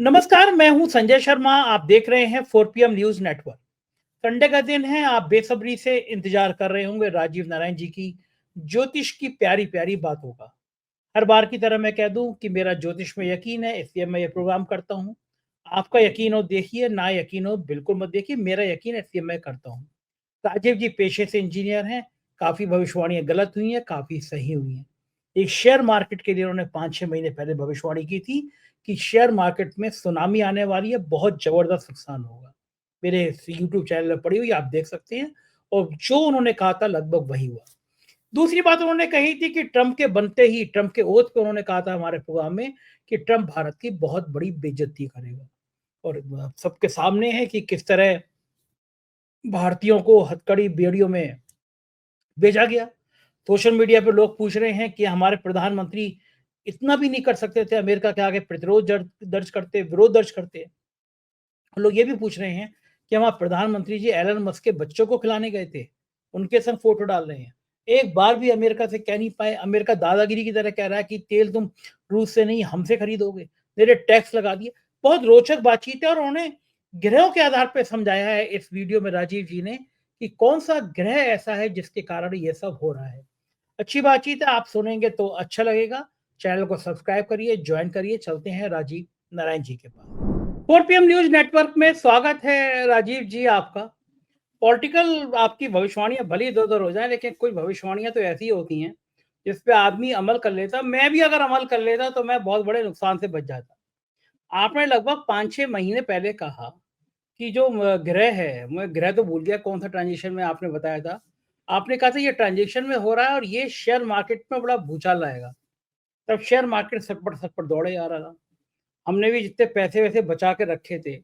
नमस्कार, मैं हूं संजय शर्मा। आप देख रहे हैं 4 PM न्यूज नेटवर्क। संडे का दिन है, आप बेसब्री से इंतजार कर रहे होंगे राजीव नारायण जी की ज्योतिष की प्यारी प्यारी बातों का। हर बार की तरह मैं कह दूं कि मेरा ज्योतिष में यकीन है, इसलिए मैं ये प्रोग्राम करता हूं। आपका यकीन हो देखिए, ना यकीन हो बिल्कुल मत देखिए, मेरा यकीन है इसलिए मैं करता हूं। राजीव जी पेशे से इंजीनियर हैं। काफी भविष्यवाणियां गलत हुई हैं, काफी सही हुई हैं। एक शेयर मार्केट के लिए उन्होंने 5-6 महीने पहले भविष्यवाणी की थी कि शेयर मार्केट में सुनामी आने वाली है, बहुत जबरदस्त नुकसान होगा। मेरे यूट्यूब चैनल पर पड़ी हुई आप देख सकते हैं, और जो उन्होंने कहा था लगभग वही हुआ। दूसरी बात उन्होंने कही थी कि ट्रंप के बनते ही, ट्रंप के ओथ पे उन्होंने कहा था हमारे प्रोग्राम में कि ट्रंप भारत की बहुत बड़ी बेइज्जती करेगा। और सबके सामने है कि किस तरह भारतीयों को हथकड़ी बेड़ियों में भेजा गया। सोशल मीडिया पे लोग पूछ रहे हैं कि हमारे प्रधानमंत्री इतना भी नहीं कर सकते थे, अमेरिका के आगे प्रतिरोध दर्ज करते, विरोध दर्ज करते। लोग ये भी पूछ रहे हैं कि हमारे प्रधानमंत्री जी एलन मस्क के बच्चों को खिलाने गए थे, उनके संग फोटो डाल रहे हैं। एक बार भी अमेरिका से कह नहीं पाए। अमेरिका दादागिरी की तरह कह रहा है कि तेल तुम रूस से नहीं हमसे खरीदोगे, मेरे टैक्स लगा दिए। बहुत रोचक बातचीत है, और उन्होंने ग्रहों के आधार पर समझाया है इस वीडियो में राजीव जी ने कि कौन सा ग्रह ऐसा है जिसके कारण ये सब हो रहा है। अच्छी बातचीत है, आप सुनेंगे तो अच्छा लगेगा। चैनल को सब्सक्राइब करिए, ज्वाइन करिए। चलते हैं राजीव नारायण जी के पास। 4 PM न्यूज नेटवर्क में स्वागत है राजीव जी आपका। पॉलिटिकल आपकी भविष्यवाणियां भले इधर उधर हो जाए, लेकिन कुछ भविष्यवाणियां तो ऐसी होती हैं जिस पे आदमी अमल कर लेता। मैं भी अगर अमल कर लेता तो मैं बहुत बड़े नुकसान से बच जाता। आपने लगभग 5-6 महीने पहले कहा कि जो ग्रह है, मैं ग्रह तो भूल गया कौन सा ट्रांजिशन में आपने बताया था। आपने कहा था ये ट्रांजेक्शन में हो रहा है और ये शेयर मार्केट में बड़ा भूचाल लाएगा। तब शेयर मार्केट सटपट सटपट दौड़े जा रहा था। हमने भी जितने पैसे वैसे बचा के रखे थे,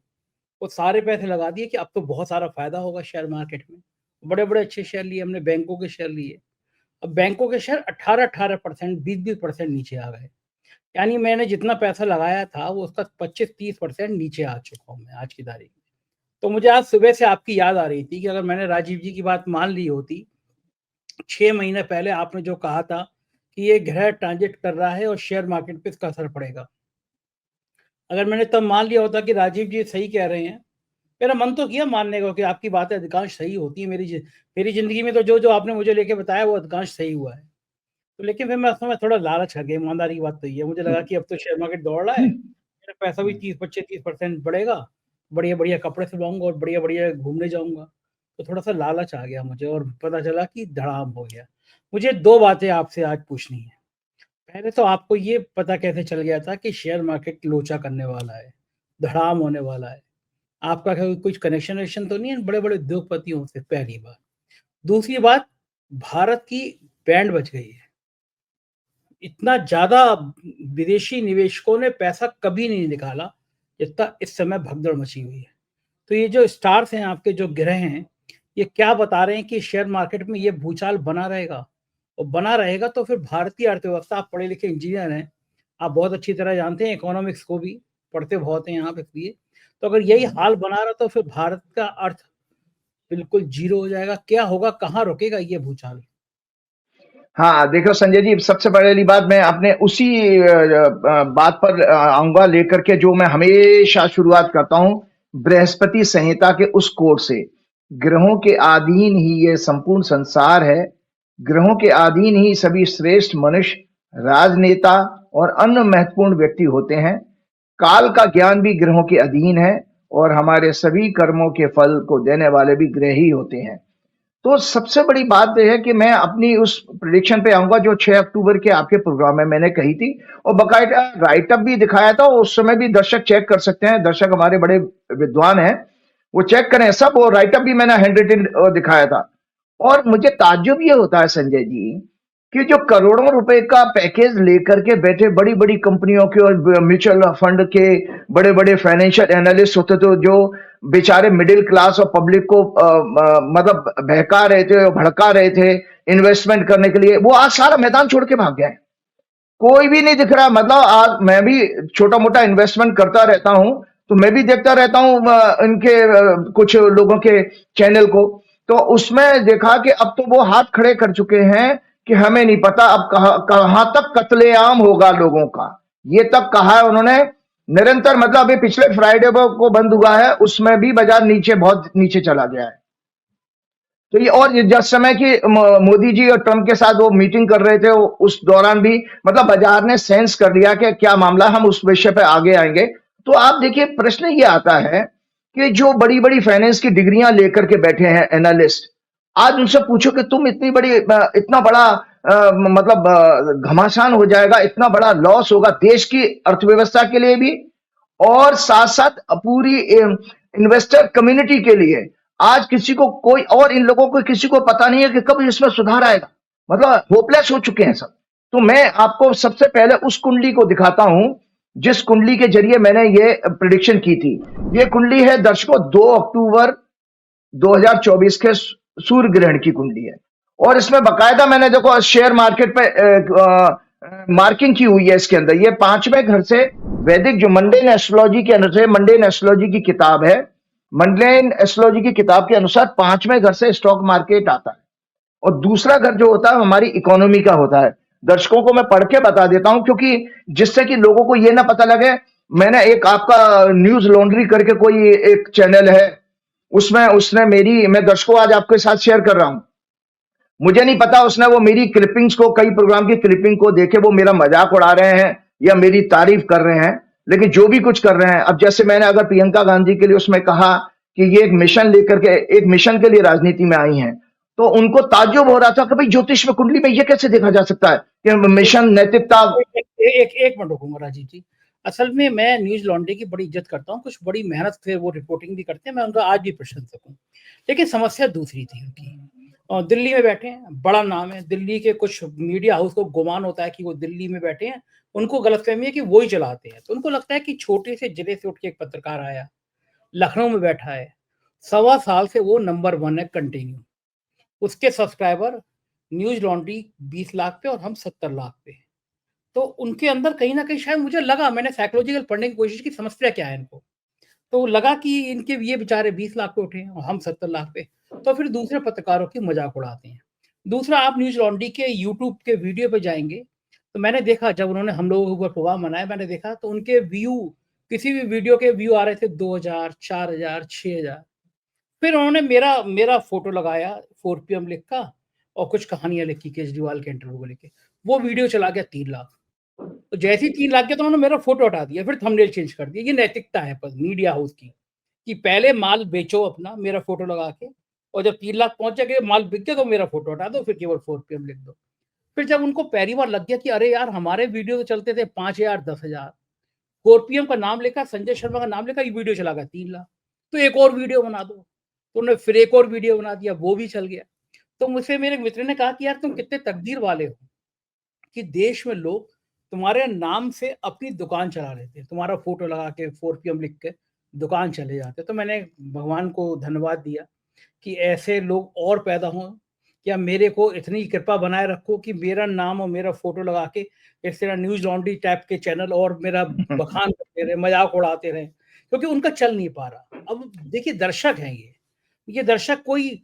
वो सारे पैसे लगा दिए कि अब तो बहुत सारा फायदा होगा शेयर मार्केट में। बड़े बड़े अच्छे शेयर लिए हमने, बैंकों के शेयर लिए। अब बैंकों के शेयर 18-18%, 20-20% नीचे आ गए। यानी मैंने जितना पैसा लगाया था वो उसका 25-30% नीचे आ चुका हूँ मैं आज की तारीख में। तो मुझे आज सुबह से आपकी याद आ रही थी कि अगर मैंने राजीव जी की बात मान ली होती, 6 महीने पहले आपने जो कहा था कि ये ग्रह ट्रांजिट कर रहा है और शेयर मार्केट पे इसका असर पड़ेगा, अगर मैंने तब मान लिया होता कि राजीव जी सही कह रहे हैं, मेरा मन तो किया मानने का कि आपकी बातें अधिकांश सही होती है। मेरी जिंदगी में तो जो जो आपने मुझे लेके बताया वो अधिकांश सही हुआ है। तो लेकिन फिर मैं उसमें थोड़ा लालच आ गया, ईमानदारी की बात तो ये है। मुझे लगा कि अब तो शेयर मार्केट दौड़ रहा है, मेरा पैसा भी 30-25-30% बढ़ेगा, बढ़िया बढ़िया कपड़े सिलवाऊंगा और बढ़िया बढ़िया घूमने जाऊंगा। तो थोड़ा सा लालच आ गया मुझे, और पता चला कि धड़ाम हो गया। मुझे दो बातें आपसे आज पूछनी है। पहले तो आपको ये पता कैसे चल गया था कि शेयर मार्केट लोचा करने वाला है, धड़ाम होने वाला है? आपका कुछ कनेक्शन वनेक्शन तो नहीं है बड़े बड़े उद्योगपतियों से? पहली बात। दूसरी बात, भारत की बैंड बच गई है। इतना ज्यादा विदेशी निवेशकों ने पैसा कभी नहीं निकाला जितना इस समय भगदड़ मची हुई है। तो ये जो स्टार्स हैं, आपके जो ग्रह हैं, ये क्या बता रहे हैं कि शेयर मार्केट में ये भूचाल बना रहेगा? और बना रहेगा तो फिर भारतीय अर्थव्यवस्था, आप पढ़े लिखे इंजीनियर हैं, आप बहुत अच्छी तरह जानते हैं इकोनॉमिक्स को भी, पढ़ते बहुत हैं आप इसलिए। तो अगर यही हाल बना रहा तो फिर भारत का अर्थ बिल्कुल जीरो हो जाएगा। क्या होगा, कहाँ रुकेगा ये भूचाल? हाँ, देखो संजय जी, सबसे पहली बात मैं अपने उसी बात पर आऊंगा लेकर के, जो मैं हमेशा शुरुआत करता हूँ बृहस्पति संहिता के उस कोड से। ग्रहों के अधीन ही ये संपूर्ण संसार है। ग्रहों के अधीन ही सभी श्रेष्ठ मनुष्य, राजनेता और अन्य महत्वपूर्ण व्यक्ति होते हैं। काल का ज्ञान भी ग्रहों के अधीन है, और हमारे सभी कर्मों के फल को देने वाले भी ग्रह ही होते हैं। तो सबसे बड़ी बात यह है कि मैं अपनी उस प्रेडिक्शन पे आऊंगा जो 6 अक्टूबर के आपके प्रोग्राम में मैंने कही थी, और बकायदा राइट अप भी दिखाया था। उस समय भी दर्शक चेक कर सकते हैं, दर्शक हमारे बड़े विद्वान हैं, वो चेक करें सब। वो राइट अप भी मैंने हैंड रिटन दिखाया था। और मुझे ताज्जुब ये होता है संजय जी कि जो करोड़ों रुपए का पैकेज लेकर के बैठे बड़ी बड़ी कंपनियों के और म्यूचुअल फंड के बड़े बड़े फाइनेंशियल एनालिस्ट होते थे, जो बेचारे मिडिल क्लास और पब्लिक को मतलब बहका रहे थे और भड़का रहे थे इन्वेस्टमेंट करने के लिए, वो आज सारा मैदान छोड़ के भाग गए। कोई भी नहीं दिख रहा। मतलब आज मैं भी छोटा मोटा इन्वेस्टमेंट करता रहता हूं, तो मैं भी देखता रहता हूं इनके कुछ लोगों के चैनल को। तो उसमें देखा कि अब तो वो हाथ खड़े कर चुके हैं कि हमें नहीं पता अब कहां तक कत्लेआम होगा लोगों का। ये तक कहा है उन्होंने निरंतर, मतलब अभी पिछले फ्राइडे को बंद हुआ है, उसमें भी बाजार नीचे, बहुत नीचे चला गया है। तो ये, और जिस समय की मोदी जी और ट्रम्प के साथ वो मीटिंग कर रहे थे, उस दौरान भी मतलब बाजार ने सेंस कर लिया कि क्या मामला, हम उस विषय पे आगे आएंगे। तो आप देखिए, प्रश्न ये आता है कि जो बड़ी बड़ी फाइनेंस की डिग्रियां लेकर के बैठे हैं एनालिस्ट, आज उनसे पूछो कि तुम इतनी बड़ी इतना बड़ा मतलब घमासान हो जाएगा, इतना बड़ा लॉस होगा देश की अर्थव्यवस्था के लिए भी, और साथ साथ पूरी इन्वेस्टर कम्युनिटी के लिए। आज किसी को, कोई और इन लोगों को किसी को पता नहीं है कि कब इसमें सुधार आएगा, मतलब होपलेस हो चुके हैं सब। तो मैं आपको सबसे पहले उस कुंडली को दिखाता हूं जिस कुंडली के जरिए मैंने ये प्रिडिक्शन की थी। ये कुंडली है दर्शकों 2 अक्टूबर 2024 के सूर्य ग्रहण की कुंडली है, और इसमें बकायदा मैंने देखो शेयर मार्केट पे मार्किंग की हुई है इसके अंदर। ये 5वें घर से वैदिक जो मंडेन एस्ट्रोलॉजी के अनुसार, मंडेन एस्ट्रोलॉजी की किताब है, मंडेन एस्ट्रोलॉजी की किताब के अनुसार 5वें घर से स्टॉक मार्केट आता है, और दूसरा घर जो होता है हमारी इकोनॉमी का होता है। दर्शकों को मैं पढ़ के बता देता हूं, क्योंकि जिससे कि लोगों को ये ना पता लगे। मैंने एक आपका न्यूज लॉन्ड्री करके कोई एक चैनल है, उसमें उसने मेरी, मैं दर्शकों आज आपके साथ शेयर कर रहा हूं, मुझे नहीं पता उसने वो मेरी क्लिपिंग्स को, कई प्रोग्राम की क्लिपिंग को देखे वो मेरा मजाक उड़ा रहे हैं या मेरी तारीफ कर रहे हैं। लेकिन जो भी कुछ कर रहे हैं, अब जैसे मैंने अगर प्रियंका गांधी के लिए उसमें कहा कि ये एक मिशन लेकर के, एक मिशन के लिए राजनीति में आई हैं, तो उनको ताज्जुब हो रहा था कि भाई ज्योतिष में, कुंडली में ये कैसे देखा जा सकता है कि मिशन, नैतिकता। एक मिनट रुकूंगा राजीव जी। असल में मैं न्यूज लॉन्ड्री की बड़ी इज्जत करता हूँ, कुछ बड़ी मेहनत से वो रिपोर्टिंग भी करते हैं, मैं उनका आज भी प्रशंसक हूँ। लेकिन समस्या दूसरी थी उनकी। और दिल्ली में बैठे हैं, बड़ा नाम है, दिल्ली के कुछ मीडिया हाउस को गुमान होता है कि वो दिल्ली में बैठे हैं, उनको गलतफहमी है कि वो ही चलाते हैं। तो उनको लगता है कि छोटे से जिले से उठ के एक पत्रकार आया, लखनऊ में बैठा है, 1.25 साल से वो नंबर 1 है कंटिन्यू। उसके सब्सक्राइबर न्यूज लॉन्ड्री 20 लाख पे और हम 70 लाख पे। तो उनके अंदर कहीं ना कहीं, शायद मुझे लगा, मैंने साइकोलॉजिकल पढ़ने की कोशिश की, समस्या क्या है इनको। तो लगा कि इनके ये बेचारे 20 लाख पे उठे हैं और हम 70 लाख पे, तो फिर दूसरे पत्रकारों की मजाक उड़ाते हैं। दूसरा, आप न्यूज लॉन्ड्री के यूट्यूब के वीडियो पे जाएंगे तो मैंने देखा, जब उन्होंने हम लोगों के ऊपर प्रभाव बनाया, मैंने देखा तो उनके व्यू, किसी भी वीडियो के व्यू आ रहे थे 2000, 4000, 6000। फिर उन्होंने मेरा मेरा फोटो लगाया 4PM लिख का, और कुछ कहानियां लिखी केजरीवाल के इंटरव्यू को लेके, वो वीडियो चला गया 3 लाख। तो जैसे ही 3 लाख गया तो उन्होंने मेरा फोटो हटा दिया, फिर थंबनेल चेंज कर दिया। ये नैतिकता है पर मीडिया हाउस की, कि पहले माल बेचो अपना मेरा फोटो लगा के, और जब 3 लाख पहुंच जाएगा, माल बिक गया तो मेरा फोटो हटा दो, फिर केवल 4PM लिख दो। फिर जब उनको पहली बार लग गया कि अरे यार, हमारे वीडियो तो चलते थे 5000, 10,000, 4PM का नाम लिखा, संजय शर्मा का नाम लिखा, ये वीडियो चला गया 3 लाख, तो एक और वीडियो बना दो। तो उन्होंने फिर एक और वीडियो बना दिया, वो भी चल गया। तो मुझसे मेरे मित्र ने कहा कि यार, तुम कितने तकदीर वाले हो कि देश में लोग तुम्हारे नाम से अपनी दुकान चला लेते हैं, तुम्हारा फोटो लगा के 4PM लिख के दुकान चले जाते हैं। तो मैंने भगवान को धन्यवाद दिया कि ऐसे लोग और पैदा हों, या मेरे को इतनी कृपा बनाए रखो कि मेरा नाम और मेरा फोटो लगा के इस तरह न्यूज लॉन्ड्री टाइप के चैनल और मेरा बखान करते रहे, मजाक उड़ाते रहे, क्योंकि उनका चल नहीं पा रहा। अब देखिए, दर्शक हैं ये दर्शक कोई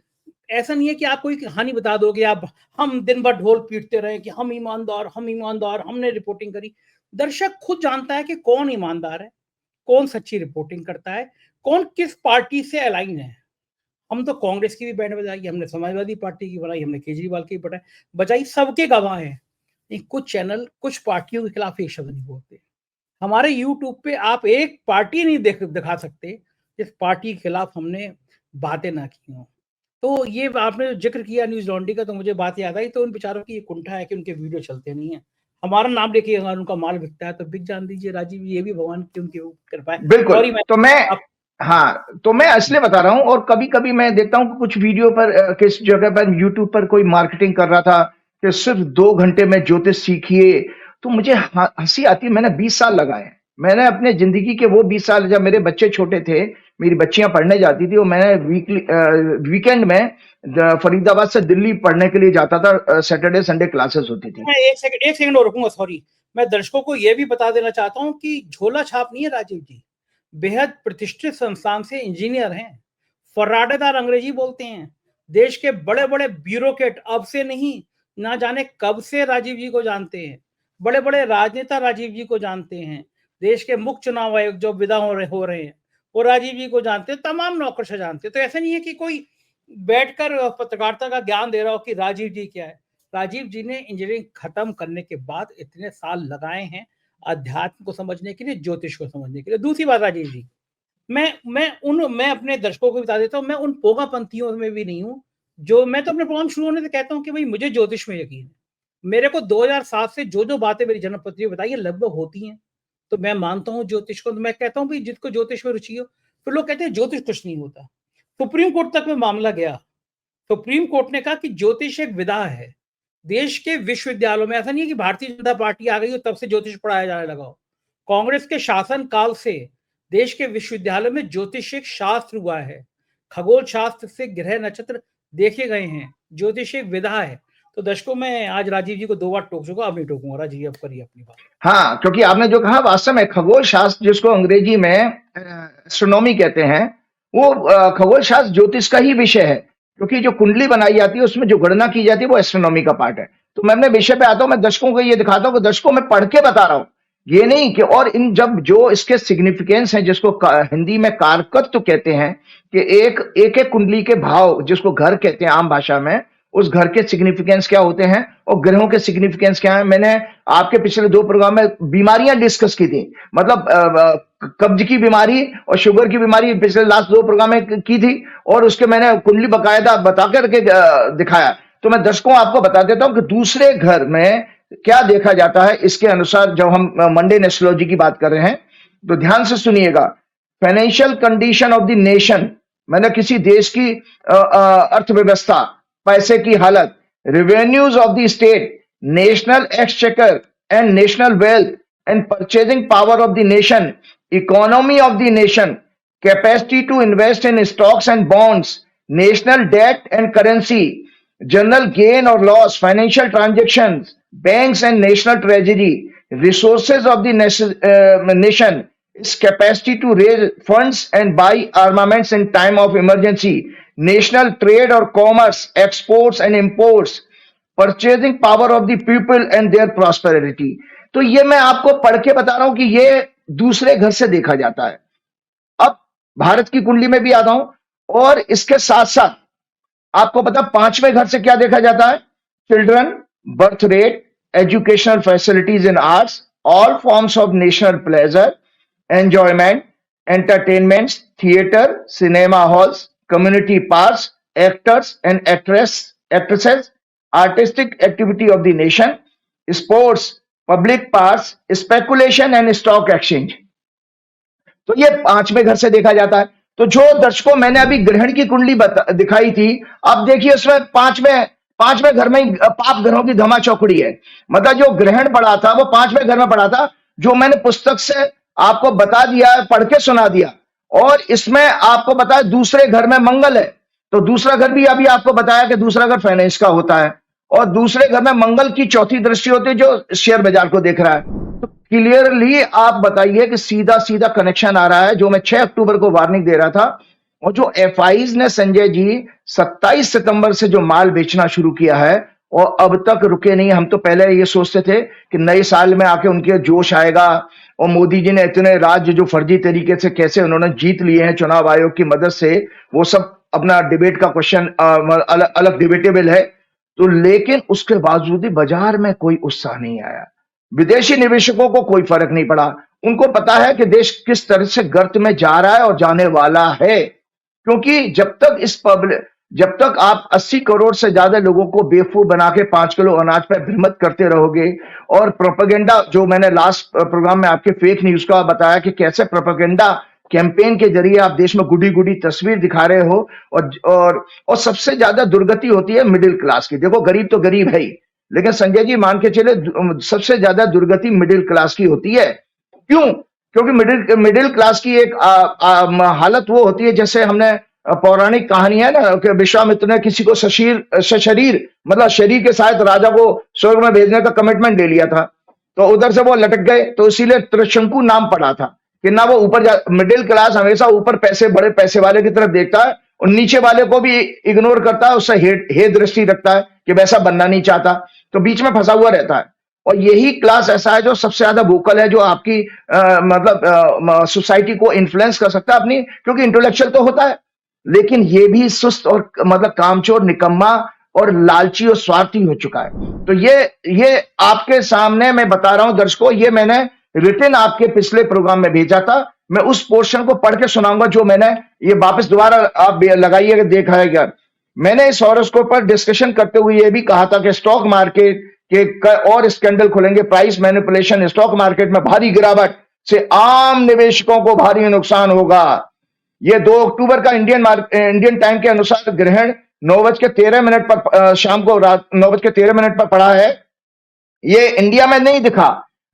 ऐसा नहीं है कि आप कोई कहानी बता दोगे, आप हम दिन भर ढोल पीटते रहे कि हम ईमानदार, हम ईमानदार, हमने रिपोर्टिंग करी। दर्शक खुद जानता है कि कौन ईमानदार है, कौन सच्ची रिपोर्टिंग करता है, कौन किस पार्टी से अलाइन है। हम तो कांग्रेस की भी बैंड बजाई, हमने समाजवादी पार्टी की बनाई, हमने केजरीवाल की बजाई, सबके गवाह हैं। कुछ चैनल कुछ पार्टियों के खिलाफ एक शब्द नहीं बोलते। हमारे यूट्यूब पे आप एक पार्टी नहीं दिखा सकते जिस पार्टी के खिलाफ हमने बातें ना की हों। तो ये आपने जो जिक्र किया न्यूज लॉन्ड्री का, तो मुझे बात याद आई। तो उन बेचारों की ये कुंठा है कि उनके वीडियो चलते नहीं है। हमारा नाम लेके अगर उनका माल बिकता है तो बिक जान दीजिए राजीव, ये भी भगवान की उनकी कृपा है। बिल्कुल। सॉरी, तो मैं, आप हाँ, तो मैं इसलिए बता रहा हूं, और कभी कभी मैं देखता हूं कि कुछ वीडियो पर, किस जगह पर यूट्यूब पर कोई मार्केटिंग कर रहा था कि सिर्फ 2 घंटे में ज्योतिष सीखिए। तो मुझे हंसी आती है। मैंने 20 साल लगाए। मैंने अपने जिंदगी के वो 20 साल, जब मेरे बच्चे छोटे थे, मेरी बच्चियां पढ़ने जाती थी, और मैंने वीकेंड में फरीदाबाद से दिल्ली पढ़ने के लिए जाता था। सैटरडे संडे क्लासेस होती थी। मैं एक सेकंड और रुकूंगा, सॉरी। मैं दर्शकों को यह भी बता देना चाहता हूं कि झोला छाप नहीं है राजीव जी, बेहद प्रतिष्ठित संस्थान से इंजीनियर हैं, फर्राटेदार अंग्रेजी बोलते हैं। देश के बड़े बड़े ब्यूरोक्रेट अब से नहीं, ना जाने कब से राजीव जी को जानते हैं। बड़े बड़े राजनेता राजीव जी को जानते हैं। देश के मुख्य चुनाव आयुक्त जो विदा हो रहे हैं, वो राजीव जी को जानते हैं, तमाम नौकरशाह जानते हैं। तो ऐसा नहीं है कि कोई बैठकर पत्रकारिता का ज्ञान दे रहा हो कि राजीव जी क्या है। राजीव जी ने इंजीनियरिंग खत्म करने के बाद इतने साल लगाए हैं अध्यात्म को समझने के लिए, ज्योतिष को समझने के लिए। दूसरी बात राजीव जी, मैं अपने दर्शकों को बता देता हूँ, मैं उन पोगापंथियों में भी नहीं हूँ जो, मैं तो अपने प्रोग्राम शुरू होने से कहता हूँ कि भाई मुझे ज्योतिष में यकीन है। मेरे को 2007 से जो बातें मेरी जन्मपत्री बताई है लगभग होती हैं, तो मैं मानता हूँ ज्योतिष को। तो मैं कहता हूँ भाई जिसको ज्योतिष में रुचि हो, फिर लोग कहते हैं ज्योतिष कुछ नहीं होता। सुप्रीम कोर्ट तक में मामला गया, सुप्रीम कोर्ट ने कहा कि ज्योतिष एक विधा है। देश के विश्वविद्यालयों में, ऐसा नहीं है कि भारतीय जनता पार्टी आ गई हो तब से ज्योतिष पढ़ाया जाने लगा हो, कांग्रेस के शासन काल से देश के विश्वविद्यालय में ज्योतिष एक शास्त्र हुआ है। खगोल शास्त्र से ग्रह नक्षत्र देखे गए हैं, ज्योतिष एक विधा है। तो दर्शकों में आज राजीव जी को 2 बार टोक चुका, अब नहीं टोकूंगा। राजीव जी अब करिए अपनी बात। हाँ, क्योंकि आपने जो कहा वास्तव में खगोल शास्त्र, जिसको अंग्रेजी में एस्ट्रोनॉमी कहते हैं, वो खगोल शास्त्र ज्योतिष का ही विषय है, क्योंकि जो कुंडली बनाई जाती है उसमें जो गणना की जाती है वो एस्ट्रोनॉमी का पार्ट है। तो मैं अपने विषय पे आता हूं, मैं दर्शकों को ये दिखाता हूं कि दर्शकों में पढ़ के बता रहा हूं, ये नहीं कि, और इन जब जो इसके सिग्निफिकेंस है, जिसको हिंदी में कारकत्व कहते हैं, कि एक कुंडली के भाव, जिसको घर कहते हैं आम भाषा में, उस घर के सिग्निफिकेंस क्या होते हैं और ग्रहों के सिग्निफिकेंस क्या है। मैंने आपके पिछले 2 प्रोग्राम में बीमारियां डिस्कस की थी, मतलब कब्ज की बीमारी और शुगर की बीमारी पिछले लास्ट 2 प्रोग्राम में की थी, और उसके मैंने कुंडली बकायदा बता करके दिखाया। तो मैं दर्शकों आपको बता देता हूं कि दूसरे घर में क्या देखा जाता है इसके अनुसार। जब हम मंडेन एस्ट्रोलॉजी की बात कर रहे हैं तो ध्यान से सुनिएगा। Financial condition of the nation, मैंने किसी देश की अर्थव्यवस्था, पैसे की हालत, revenues of the state, national exchequer and national wealth and purchasing power of the nation, economy of the nation, capacity to invest in stocks and bonds, national debt and currency, general gain और loss, financial transactions, banks and national treasury, resources of the nation, its capacity to raise funds and buy armaments in time of emergency, national trade or commerce, exports and imports, purchasing power of the people and their prosperity। तो ये मैं आपको पढ़ के बता रहा हूं कि ये दूसरे घर से देखा जाता है। अब भारत की कुंडली में भी आता हूं, और इसके साथ साथ आपको पता 5वें घर से क्या देखा जाता है। Children, birth rate, educational facilities in arts, all forms of national pleasure, enjoyment, entertainments, theater, cinema halls, community parks, actors and actresses, artistic activity of the nation, sports, public parks, speculation and stock exchange। तो ये 5वें घर से देखा जाता है। तो जो दर्शकों मैंने अभी ग्रहण की कुंडली दिखाई थी, अब देखिए उसमें पांचवें घर में पाप ग्रहों की धमा चौकड़ी है। मतलब जो ग्रहण पड़ा था वो 5वें घर में पड़ा था, जो मैंने पुस्तक से आपको बता दिया, पढ़ के सुना दिया। और इसमें आपको बताया दूसरे घर में मंगल है, तो दूसरा घर भी अभी आपको बताया कि दूसरा घर फाइनेंस का होता है, और दूसरे घर में मंगल की चौथी दृष्टि होती है जो शेयर बाजार को देख रहा है। तो क्लियरली आप बताइए कि सीधा सीधा कनेक्शन आ रहा है, जो मैं 6 अक्टूबर को वार्निंग दे रहा था। और जो एफआईज ने संजय जी 27 सितंबर से जो माल बेचना शुरू किया है और अब तक रुके नहीं। हम तो पहले ये सोचते थे कि नए साल में आके उनके जोश आएगा, और मोदी जी ने इतने राज्य जो फर्जी तरीके से कैसे उन्होंने जीत लिए हैं चुनाव आयोग की मदद से, वो सब अपना डिबेट का क्वेश्चन अलग डिबेटेबल है। तो लेकिन उसके बावजूद भी बाजार में कोई उत्साह नहीं आया, विदेशी निवेशकों को कोई फर्क नहीं पड़ा। उनको पता है कि देश किस तरह से गर्त में जा रहा है और जाने वाला है, क्योंकि जब तक आप 80 करोड़ से ज्यादा लोगों को बेवकूफ बना के 5 किलो अनाज पर भ्रमित करते रहोगे, और प्रोपेगेंडा, जो मैंने लास्ट प्रोग्राम में आपके फेक न्यूज का बताया कि कैसे प्रोपेगेंडा कैंपेन के जरिए आप देश में गुडी गुडी तस्वीर दिखा रहे हो, और सबसे ज्यादा दुर्गति होती है मिडिल क्लास की। देखो गरीब तो गरीब है ही, लेकिन संजय जी मान के चले सबसे ज्यादा दुर्गति मिडिल क्लास की होती है। क्यों? क्योंकि मिडिल क्लास की एक हालत वो होती है, जैसे हमने पौराणिक कहानी है ना कि विश्वामित्र ने किसी को सशरीर मतलब शरीर के साथ राजा को स्वर्ग में भेजने का कमिटमेंट ले लिया था, तो उधर से वो लटक गए, तो इसीलिए त्रिशंकु नाम पड़ा था कि ना वो ऊपर मिडिल क्लास हमेशा ऊपर पैसे, बड़े पैसे वाले की तरफ देखता है और नीचे वाले को भी इग्नोर करता है, उससे हे दृष्टि रखता है कि वैसा बनना नहीं चाहता, तो बीच में फंसा हुआ रहता है। और यही क्लास ऐसा है जो सबसे ज्यादा वोकल है, जो आपकी मतलब सोसाइटी को इन्फ्लुएंस कर सकता है अपनी, क्योंकि इंटेलेक्चुअल तो होता है, लेकिन ये भी सुस्त और मतलब कामचोर, निकम्मा और लालची और स्वार्थी हो चुका है। तो ये आपके सामने मैं बता रहा हूं दर्शकों, ये मैंने रिटन आपके पिछले प्रोग्राम में भेजा था। मैं उस पोर्शन को पढ़ के सुनाऊंगा जो मैंने, ये वापस दोबारा आप लगाइएगा, देखा है क्या। मैंने इस हॉरोस्कोप पर डिस्कशन करते हुए ये भी कहा था कि स्टॉक मार्केट के और स्कैंडल खुलेंगे, प्राइस मैनिपुलेशन, स्टॉक मार्केट में भारी गिरावट से आम निवेशकों को भारी नुकसान होगा। ये 2 अक्टूबर का इंडियन टाइम के अनुसार ग्रहण 9:13 पर शाम को रात 9:13 पर पड़ा है। ये इंडिया में नहीं दिखा,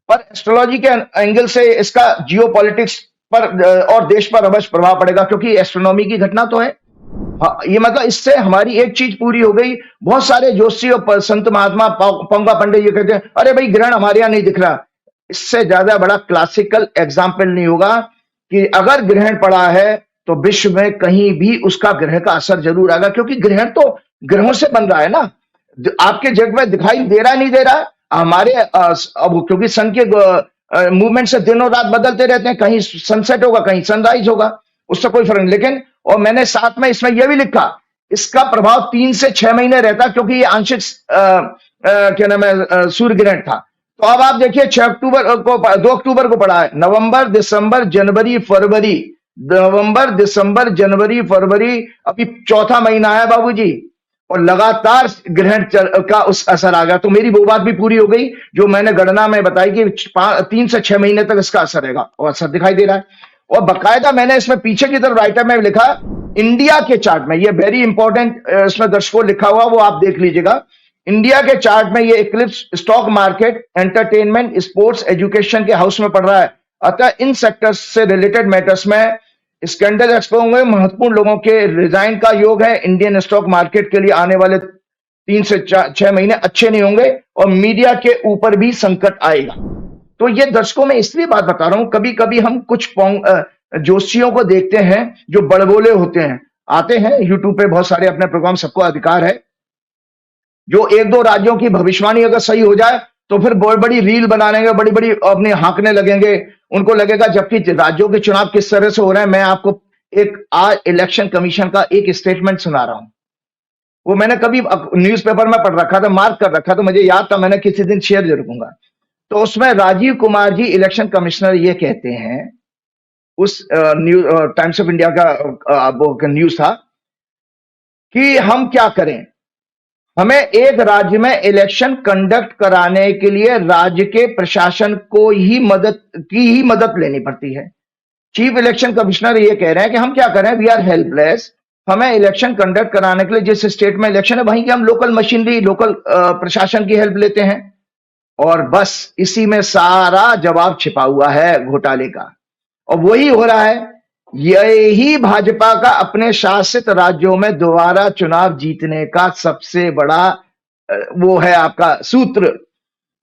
पर एस्ट्रोलॉजी के एंगल से इसका जियोपॉलिटिक्स पर और देश पर अवश्य प्रभाव पड़ेगा, क्योंकि एस्ट्रोनॉमी की घटना तो है। हाँ, ये मतलब इससे हमारी एक चीज पूरी हो गई। बहुत सारे जोशी और संत महात्मा पंगा पंडे ये कहते हैं, अरे भाई ग्रहण हमारे यहाँ नहीं दिख रहा। इससे ज्यादा बड़ा क्लासिकल एग्जाम्पल नहीं होगा कि अगर ग्रहण पड़ा है तो विश्व में कहीं भी उसका ग्रह का असर जरूर आएगा, क्योंकि ग्रहण तो ग्रहों से बन रहा है ना, आपके जग में दिखाई दे रहा नहीं दे रहा हमारे अब, क्योंकि सन के मूवमेंट से दिनों रात बदलते रहते हैं, कहीं सनसेट होगा कहीं सनराइज होगा, उससे कोई फर्क नहीं। लेकिन और मैंने साथ में इसमें यह भी लिखा, इसका प्रभाव 3 से 6 महीने रहता, क्योंकि ये आंशिक क्या नाम है सूर्य ग्रहण था। तो अब आप देखिए 2 अक्टूबर को पड़ा है, नवंबर दिसंबर जनवरी फरवरी, नवंबर दिसंबर जनवरी फरवरी, अभी चौथा महीना है बाबूजी, और लगातार ग्रहण का उस असर आ गया। तो मेरी वो बात भी पूरी हो गई जो मैंने गणना में बताई कि 3 से 6 महीने तक इसका असर रहेगा, और असर दिखाई दे रहा है। और बकायदा मैंने इसमें पीछे की तरफ राइटर में लिखा, इंडिया के चार्ट में, ये वेरी इंपॉर्टेंट इसमें दर्शकों लिखा हुआ, वो आप देख लीजिएगा। इंडिया के चार्ट में ये Eclipse stock market, entertainment, sports, education के हाउस में पड़ रहा है। अतः इन सेक्टर्स से रिलेटेड मैटर्स में स्कैंडल एक्सपो होंगे, महत्वपूर्ण लोगों के रिजाइन का योग है। इंडियन स्टॉक मार्केट के लिए आने वाले 3 से 6 महीने अच्छे नहीं होंगे, और मीडिया के ऊपर भी संकट आएगा। तो ये दर्शकों में इसलिए बात बता रहा हूं, कभी कभी हम कुछ जोशियों को देखते हैं जो बड़बोले होते हैं, आते हैं यूट्यूब पे बहुत सारे अपने प्रोग्राम, सबको अधिकार है, जो 1-2 राज्यों की भविष्यवाणी अगर सही हो जाए तो फिर बहुत बड़ी रील बना लेंगे, बड़ी बड़ी अपने हाँकने लगेंगे, उनको लगेगा, जबकि राज्यों के चुनाव किस तरह से हो रहे हैं। मैं आपको एक आज इलेक्शन कमीशन का एक स्टेटमेंट सुना रहा हूं, वो मैंने कभी न्यूज़पेपर में पढ़ रखा था, मार्क कर रखा, तो मुझे याद था, मैंने किसी दिन शेयर जरूर करूंगा। तो उसमें राजीव कुमार जी इलेक्शन कमिश्नर ये कहते हैं, उस टाइम्स ऑफ इंडिया का न्यूज था, कि हम क्या करें, हमें एक राज्य में इलेक्शन कंडक्ट कराने के लिए राज्य के प्रशासन को ही मदद लेनी पड़ती है। चीफ इलेक्शन कमिश्नर ये कह रहे हैं कि हम क्या करें, वी आर हेल्पलेस, हमें इलेक्शन कंडक्ट कराने के लिए जिस स्टेट में इलेक्शन है वहीं की हम लोकल मशीनरी, लोकल प्रशासन की हेल्प लेते हैं, और बस इसी में सारा जवाब छिपा हुआ है घोटाले का, और वही हो रहा है। यही भाजपा का अपने शासित राज्यों में दोबारा चुनाव जीतने का सबसे बड़ा वो है आपका सूत्र,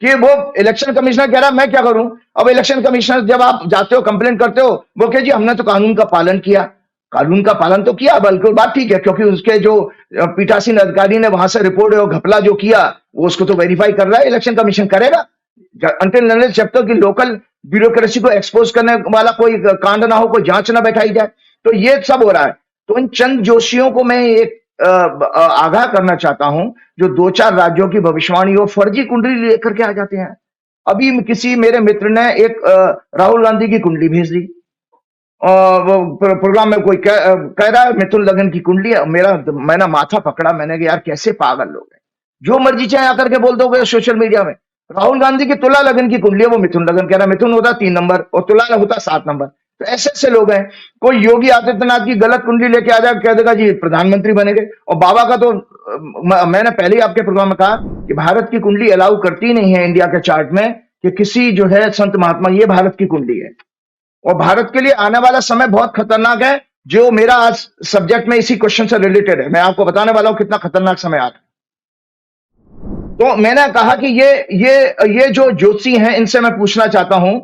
कि वो इलेक्शन कमिश्नर कह रहा है मैं क्या करूं। अब इलेक्शन कमिश्नर जब आप जाते हो कंप्लेंट करते हो, वो कहे जी हमने तो कानून का पालन किया, कानून का पालन तो किया, बल्कि बात ठीक है, क्योंकि उसके जो पीठासीन अधिकारी ने वहां से रिपोर्ट घपला जो किया वो उसको तो वेरीफाई कर रहा है, इलेक्शन कमीशन करेगा। अंटिल अनलेस जब तक कि लोकल ब्यूरोक्रेसी को एक्सपोज करने वाला कोई कांड ना हो, कोई जांच ना बैठाई जाए, तो ये सब हो रहा है। तो इन चंद जोशियों को मैं एक आगाह करना चाहता हूं, जो 2-4 राज्यों की भविष्यवाणी और फर्जी कुंडली लेकर के आ जाते हैं। अभी किसी मेरे मित्र ने एक राहुल गांधी की कुंडली भेज दी, प्रोग्राम में कोई कह रहा है मिथुन लगन की कुंडली है। मैंने माथा पकड़ा, मैंने कहा यार कैसे पागल लोग हैं, जो मर्जी चाहे आकर के बोल दोगे सोशल मीडिया में। राहुल गांधी की तुला लगन की कुंडली है, वो मिथुन लगन कह रहा है, मिथुन होता 3 नंबर और तुला होता 7 नंबर। तो ऐसे ऐसे लोग हैं। कोई योगी आदित्यनाथ की गलत कुंडली लेके आ जाए, कह देगा जी प्रधानमंत्री बनेंगे। और बाबा का तो मैंने पहले ही आपके प्रोग्राम में कहा कि भारत की कुंडली अलाउ करती नहीं है इंडिया के चार्ट में कि किसी जो है संत महात्मा, ये भारत की कुंडली है, और भारत के लिए आने वाला समय बहुत खतरनाक है, जो मेरा आज सब्जेक्ट में इसी क्वेश्चन से रिलेटेड है। मैं आपको बताने वाला हूं कितना खतरनाक समय आ रहा है। तो मैंने कहा कि ये जो ज्योतिषी हैं, इनसे मैं पूछना चाहता हूं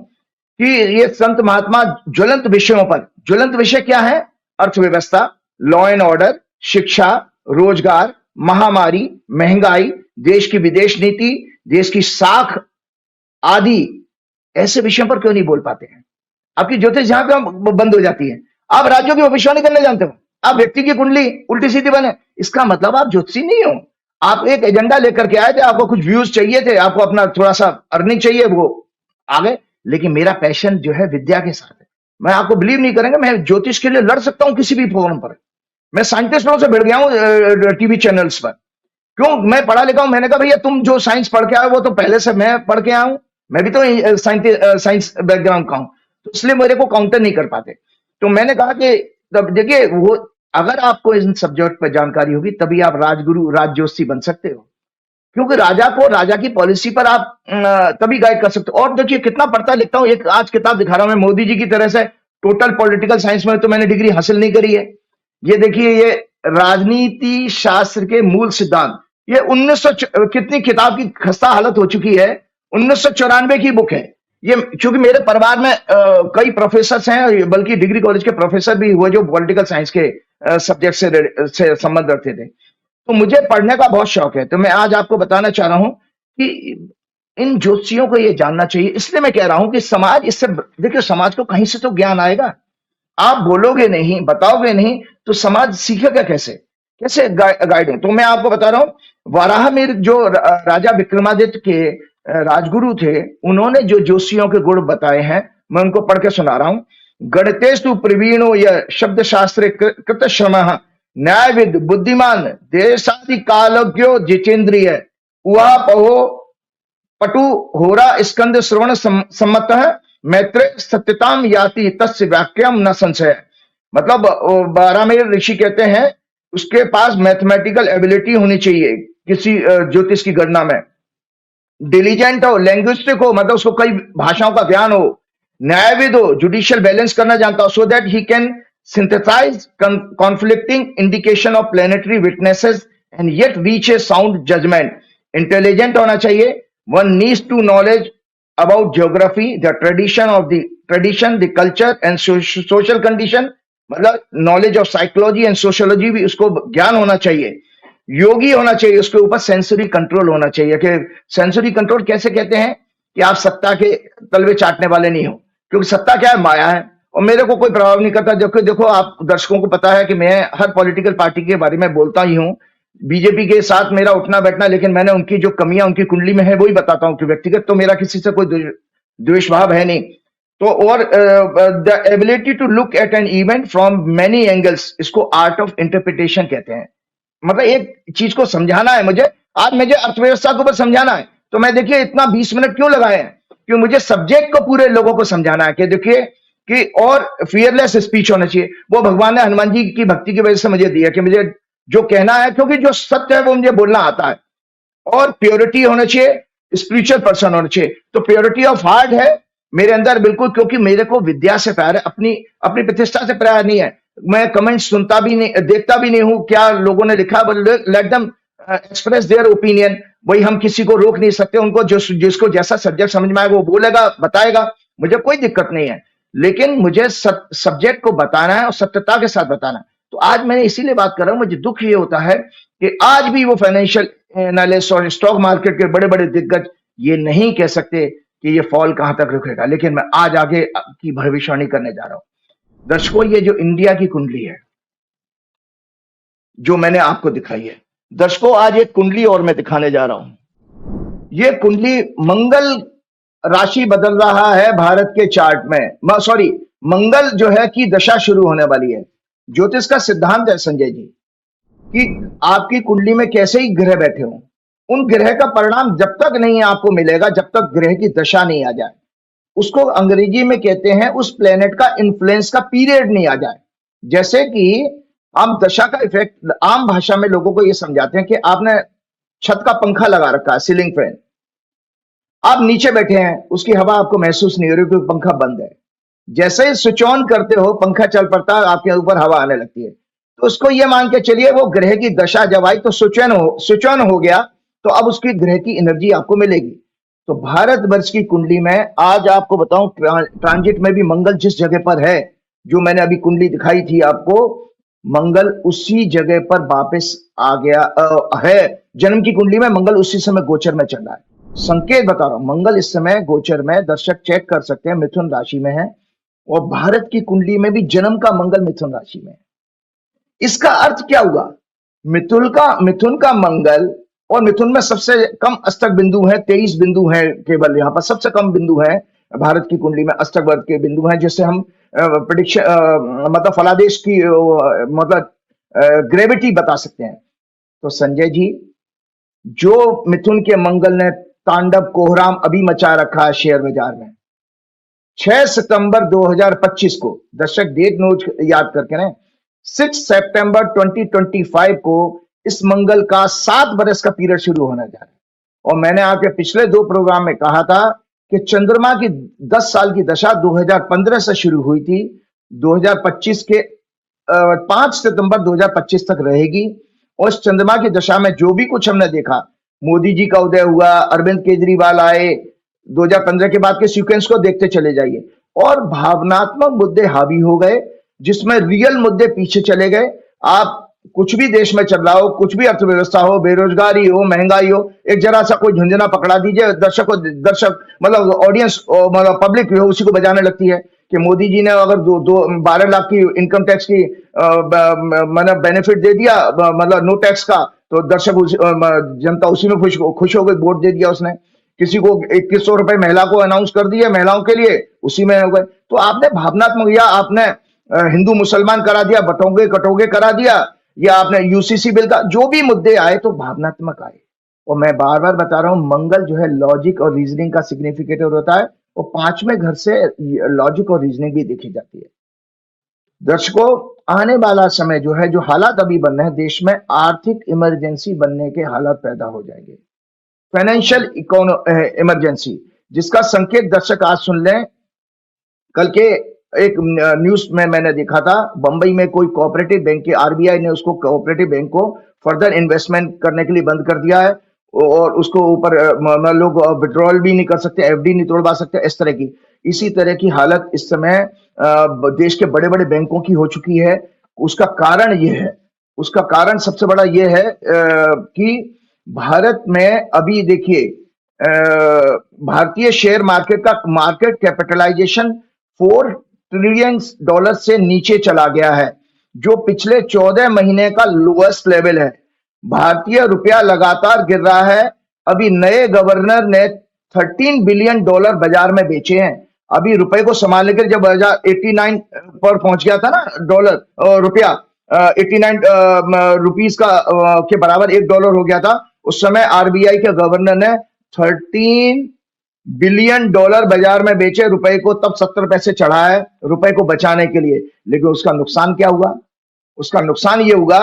कि ये संत महात्मा ज्वलंत विषयों पर, ज्वलंत विषय क्या है? अर्थव्यवस्था, लॉ एंड ऑर्डर, शिक्षा, रोजगार, महामारी, महंगाई, देश की विदेश नीति, देश की साख आदि ऐसे विषयों पर क्यों नहीं बोल पाते हैं? आपकी ज्योतिष जहां पे बंद हो जाती है। आप राज्यों की भविष्यवाणी करने जानते हो, आप व्यक्ति की कुंडली उल्टी सीधी बने, इसका मतलब आप ज्योतिषी नहीं हो। आप एक एजेंडा लेकर के आए थे, आपको कुछ व्यूज चाहिए थे, आपको अपना थोड़ा सा अर्निंग चाहिए, वो आ गए। लेकिन मेरा पैशन जो है विद्या के साथ है। मैं आपको बिलीव नहीं करेंगे, मैं ज्योतिष के लिए लड़ सकता हूं किसी भी फोरम पर। मैं साइंटिस्टों से भिड़ गया हूं टीवी चैनल्स पर। क्यों? मैं पढ़ा लिखा हूं। मैंने कहा भैया तुम जो साइंस पढ़ के आए वो तो पहले से मैं पढ़ के आया हूं, मैं भी तो साइंस बैकग्राउंड का हूं, तो इसलिए मेरे को काउंटर नहीं कर पाते। तो मैंने कहा कि तब देखिए, वो अगर आपको इन सब्जेक्ट पर जानकारी होगी तभी आप राजगुरु राजज्योतिषी बन सकते हो, क्योंकि राजा को राजा की पॉलिसी पर आप तभी गाइड कर सकते हो। और देखिए कितना पढ़ता लिखता हूं, एक आज किताब दिखा रहा हूं मैं, मोदी जी की तरह से टोटल पॉलिटिकल साइंस में तो मैंने डिग्री हासिल नहीं करी है। ये देखिए, ये राजनीति शास्त्र के मूल सिद्धांत, ये 1900 कितनी किताब की खस्ता हालत हो चुकी है, 1994 की बुक है ये। क्योंकि मेरे परिवार में कई प्रोफेसर हैं, बल्कि डिग्री कॉलेज के प्रोफेसर भी हुए जो पॉलिटिकल साइंस के सब्जेक्ट से संबंध रखते थे। तो मुझे पढ़ने का बहुत शौक है। तो मैं आज आपको बताना चाह रहा हूं कि इन ज्योतिषियों को ये जानना चाहिए। इसलिए मैं कह रहा हूं कि समाज इससे, देखिए समाज को कहीं से तो ज्ञान आएगा। आप बोलोगे नहीं, बताओगे नहीं, तो समाज सीखेगा कैसे? कैसे गाइड हो? तो मैं आपको बता रहा हूं, वाराहमिर जो राजा विक्रमादित्य के राजगुरु थे, उन्होंने जो ज्योतिषियों के गुण बताए हैं, मैं उनको पढ़ के सुना रहा हूं। गणितेषु प्रवीणो यः शब्द शास्त्रे कृत श्रमः न्यायविद बुद्धिमान देशादि कालज्ञो जितेंद्रिय उहापहो पटु होरा स्कंद श्रवण सम्मतः मैत्रेय सत्यताम याति तस्य वाक्यम न संशय। मतलब बारामेर ऋषि कहते हैं उसके पास मैथमेटिकल एबिलिटी होनी चाहिए किसी ज्योतिष की गणना में, डिलीजेंट हो, लैंग्विस्टिक हो, मतलब उसको कई भाषाओं का ज्ञान हो, न्यायविद हो, जुडिशियल बैलेंस करना जानता हो, so that he can synthesize conflicting indication of planetary witnesses and yet reach a sound judgment. Intelligent होना चाहिए. One needs to knowledge about geography, the tradition, the culture and social condition. मतलब knowledge of psychology and sociology भी उसको ज्ञान होना चाहिए. योगी होना चाहिए, उसके ऊपर सेंसरी कंट्रोल होना चाहिए। कि सेंसरी कंट्रोल कैसे कहते हैं कि आप सत्ता के तलवे चाटने वाले नहीं हो, क्योंकि सत्ता क्या है? माया है, और मेरे को कोई प्रभाव नहीं करता। जबकि देखो, आप दर्शकों को पता है कि मैं हर पॉलिटिकल पार्टी के बारे में बोलता ही हूं, बीजेपी के साथ मेरा उठना बैठना, लेकिन मैंने उनकी जो कमियां उनकी कुंडली में है वही बताता हूं, कि व्यक्तिगत तो मेरा किसी से कोई द्वेष भाव है नहीं। तो और the ability to look at an event from many angles, इसको आर्ट ऑफ इंटरप्रिटेशन कहते हैं। मतलब एक चीज को समझाना है मुझे, आज मुझे अर्थव्यवस्था के ऊपर समझाना है, तो मैं देखिए इतना 20 मिनट क्यों लगाए हैं, क्योंकि मुझे सब्जेक्ट को पूरे लोगों को समझाना है। कि देखिए कि और फियरलेस स्पीच होना चाहिए। वो भगवान ने हनुमान जी की भक्ति की वजह से मुझे दिया कि मुझे जो कहना है, क्योंकि जो सत्य है वो मुझे बोलना आता है। और प्योरिटी होना चाहिए, स्पिरिचुअल पर्सन होना चाहिए। तो प्योरिटी ऑफ हार्ट है मेरे अंदर बिल्कुल, क्योंकि मेरे को विद्या से प्यार है, अपनी प्रतिष्ठा से प्यार नहीं है। मैं कमेंट सुनता भी नहीं, देखता भी नहीं हूं क्या लोगों ने लिखा, let them express their opinion. वही हम किसी को रोक नहीं सकते, उनको जिसको जैसा सब्जेक्ट समझ में आए वो बोलेगा, बताएगा, मुझे कोई दिक्कत नहीं है। लेकिन मुझे सब्जेक्ट को बताना है और सत्यता के साथ बताना है। तो आज मैंने इसीलिए बात कर रहा हूं। मुझे दुख ये होता है कि आज भी वो फाइनेंशियल एनालिस्ट और स्टॉक मार्केट के बड़े बड़े दिग्गज ये नहीं कह सकते कि ये फॉल कहां तक रुकेगा। लेकिन मैं आज आगे की भविष्यवाणी करने जा रहा हूं। दर्शकों, ये जो इंडिया की कुंडली है जो मैंने आपको दिखाई है, दर्शकों आज एक कुंडली और मैं दिखाने जा रहा हूं। ये कुंडली मंगल राशि बदल रहा है भारत के चार्ट में, सॉरी मंगल जो है कि दशा शुरू होने वाली है। ज्योतिष का सिद्धांत है संजय जी कि आपकी कुंडली में कैसे ही ग्रह बैठे हों, उन ग्रह का परिणाम जब तक नहीं आपको मिलेगा जब तक ग्रह की दशा नहीं आ जाए, उसको अंग्रेजी में कहते हैं उस प्लेनेट का इन्फ्लुएंस का पीरियड नहीं आ जाए। जैसे कि हम दशा का इफेक्ट आम भाषा में लोगों को यह समझाते हैं कि आपने छत का पंखा लगा रखा है, सीलिंग फैन, आप नीचे बैठे हैं, उसकी हवा आपको महसूस नहीं हो रही क्योंकि पंखा बंद है। जैसे ही स्विच ऑन करते हो पंखा चल पड़ता है, आपके ऊपर हवा आने लगती है। तो उसको ये मान के चलिए वो ग्रह की दशा जब आई तो स्विच ऑन हो गया, तो अब उसकी ग्रह की एनर्जी आपको मिलेगी। तो भारतवर्ष की कुंडली में आज आपको बताऊं, ट्रांजिट में भी मंगल जिस जगह पर है, जो मैंने अभी कुंडली दिखाई थी आपको, मंगल उसी जगह पर वापस आ गया है। जन्म की कुंडली में मंगल उसी समय गोचर में चल रहा है। संकेत बता रहा हूं, मंगल इस समय गोचर में, दर्शक चेक कर सकते हैं, मिथुन राशि में है और भारत की कुंडली में भी जन्म का मंगल मिथुन राशि में है। इसका अर्थ क्या हुआ? मिथुन का मंगल, और मिथुन में सबसे कम अष्टक बिंदु है, 23 बिंदु है केवल, यहां पर सबसे कम बिंदु है भारत की कुंडली में, अष्टक वर्ग के बिंदु हैं, जिससे हम प्रिडिक्शन मतलब फलादेश की मतलब ग्रेविटी बता सकते हैं। तो संजय जी, जो मिथुन के मंगल ने तांडव कोहराम अभी मचा रखा है शेयर बाजार में, 6 सितंबर 2025 को, दर्शक डेट नोट याद करके ना, 6 सितंबर 2025 को इस मंगल का 7 बरस का पीरियड शुरू होने जा रहा है। और मैंने आपके पिछले 2 प्रोग्राम में कहा था कि चंद्रमा की 10 साल की दशा 2015 से शुरू हुई थी, 2025 के 5 सितंबर 2025 तक रहेगी। और इस चंद्रमा की दशा में जो भी कुछ हमने देखा, मोदी जी का उदय हुआ, अरविंद केजरीवाल आए, 2015 के बाद के सीक्वेंस को देखते चले जाइए, और भावनात्मक मुद्दे हावी हो गए, जिसमें रियल मुद्दे पीछे चले गए। आप कुछ भी देश में चल रहा हो, कुछ भी अर्थव्यवस्था हो, बेरोजगारी हो, महंगाई हो, एक जरा सा कोई झुंझुना पकड़ा दीजिए, दर्शक मतलब ऑडियंस मतलब पब्लिक हो, उसी को बजाने लगती है कि मोदी जी ने अगर 12 लाख की इनकम टैक्स की मतलब बेनिफिट दे दिया, मतलब नो टैक्स का, तो दर्शक जनता उसी में खुश हो गई, वोट दे दिया उसने। किसी को 2100 रुपए महिला को अनाउंस कर दिए महिलाओं के लिए, उसी में हो गए। तो आपने भावनात्मक, या आपने हिंदू मुसलमान करा दिया, बटोगे कटोगे करा दिया, या आपने यूसीसी बिल का, जो भी मुद्दे आए तो भावनात्मक आए। और मैं बार बार बता रहा हूं, मंगल जो है लॉजिक और रीजनिंग का सिग्निफिकेटर होता है, और 5वें घर से लॉजिक और रीजनिंग भी देखी जाती है। दर्शकों, आने वाला समय जो है, जो हालात अभी बन रहे हैं देश में, आर्थिक इमरजेंसी बनने के हालात पैदा हो जाएंगे, फाइनेंशियल इमरजेंसी, जिसका संकेत दर्शक आज सुन लें। कल के एक न्यूज में मैंने देखा था, बंबई में कोई कोऑपरेटिव बैंक के, आरबीआई ने उसको कोऑपरेटिव बैंक को फर्दर इन्वेस्टमेंट करने के लिए बंद कर दिया है, और उसको ऊपर लोग विड्रॉल भी नहीं कर सकते, एफडी नहीं तोड़वा सकते, इस तरह की, इसी तरह की हालत इस समय देश के बड़े बड़े बैंकों की हो चुकी है। उसका कारण ये है, उसका कारण सबसे बड़ा ये है कि भारत में अभी देखिए, भारतीय शेयर मार्केट का मार्केट कैपिटलाइजेशन $4 ट्रिलियन से नीचे चला गया है, जो पिछले 14 महीने का लोएस्ट लेवल है। भारतीय रुपया लगातार गिर रहा है। अभी नए गवर्नर ने $13 बिलियन बाजार में बेचे हैं। अभी रुपए को संभालने के, जब 89 पर पहुंच गया था ना डॉलर, रुपया 89 रुपीस का के बराबर $1 हो गया था, उस समय आरबीआई के गवर्नर ने $13 बिलियन बाजार में बेचे रुपए को, तब 70 पैसे चढ़ा है रुपए को बचाने के लिए। लेकिन उसका नुकसान क्या हुआ? उसका नुकसान ये हुआ,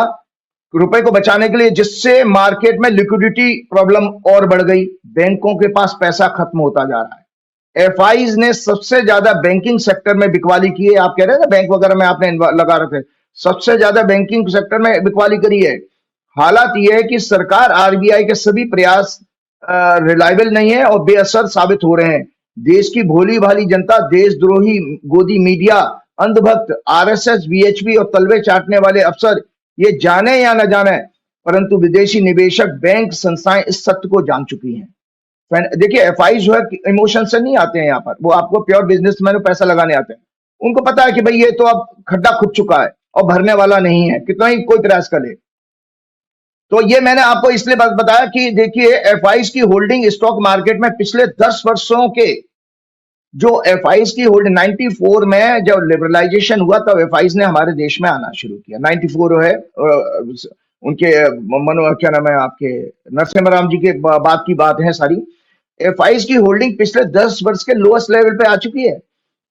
रुपए को बचाने के लिए, जिससे मार्केट में लिक्विडिटी प्रॉब्लम और बढ़ गई, बैंकों के पास पैसा खत्म होता जा रहा है। एफआईज ने सबसे ज्यादा बैंकिंग सेक्टर में बिकवाली की है। आप कह रहे हैं ना बैंक वगैरह में आपने लगा रखे, सबसे ज्यादा बैंकिंग सेक्टर में बिकवाली करी है। हालात यह है कि सरकार, आरबीआई के सभी प्रयास रिलायबल नहीं है और बेअसर साबित हो रहे हैं। देश की भोली भाली जनता, देशद्रोही गोदी मीडिया, अंधभक्त, आरएसएस, वीएचपी और तलवे चाटने वाले अफसर, ये जाने या न जाने, परंतु विदेशी निवेशक, बैंक, संस्थाएं इस सत्य को जान चुकी हैं। देखिए, एफआई जो है इमोशन से नहीं आते हैं यहाँ पर, वो आपको प्योर बिजनेसमैन में पैसा लगाने आते हैं। उनको पता है कि भाई ये तो अब खड्डा खुद चुका है और भरने वाला नहीं है, कितना ही कोई प्रयास करे। तो ये मैंने आपको इसलिए बताया कि देखिए, एफआईज की होल्डिंग स्टॉक मार्केट में पिछले 10 वर्षों के, जो एफआईज की होल्डिंग 94 में जब लिबरलाइजेशन हुआ, तब एफआईज ने हमारे देश में आना शुरू किया। 94 है उनके क्या नाम है आपके, नरसिम्हा राव जी के बाद की बात है सारी। एफआईज की होल्डिंग पिछले 10 वर्ष के लोएस्ट लेवल पे आ चुकी है।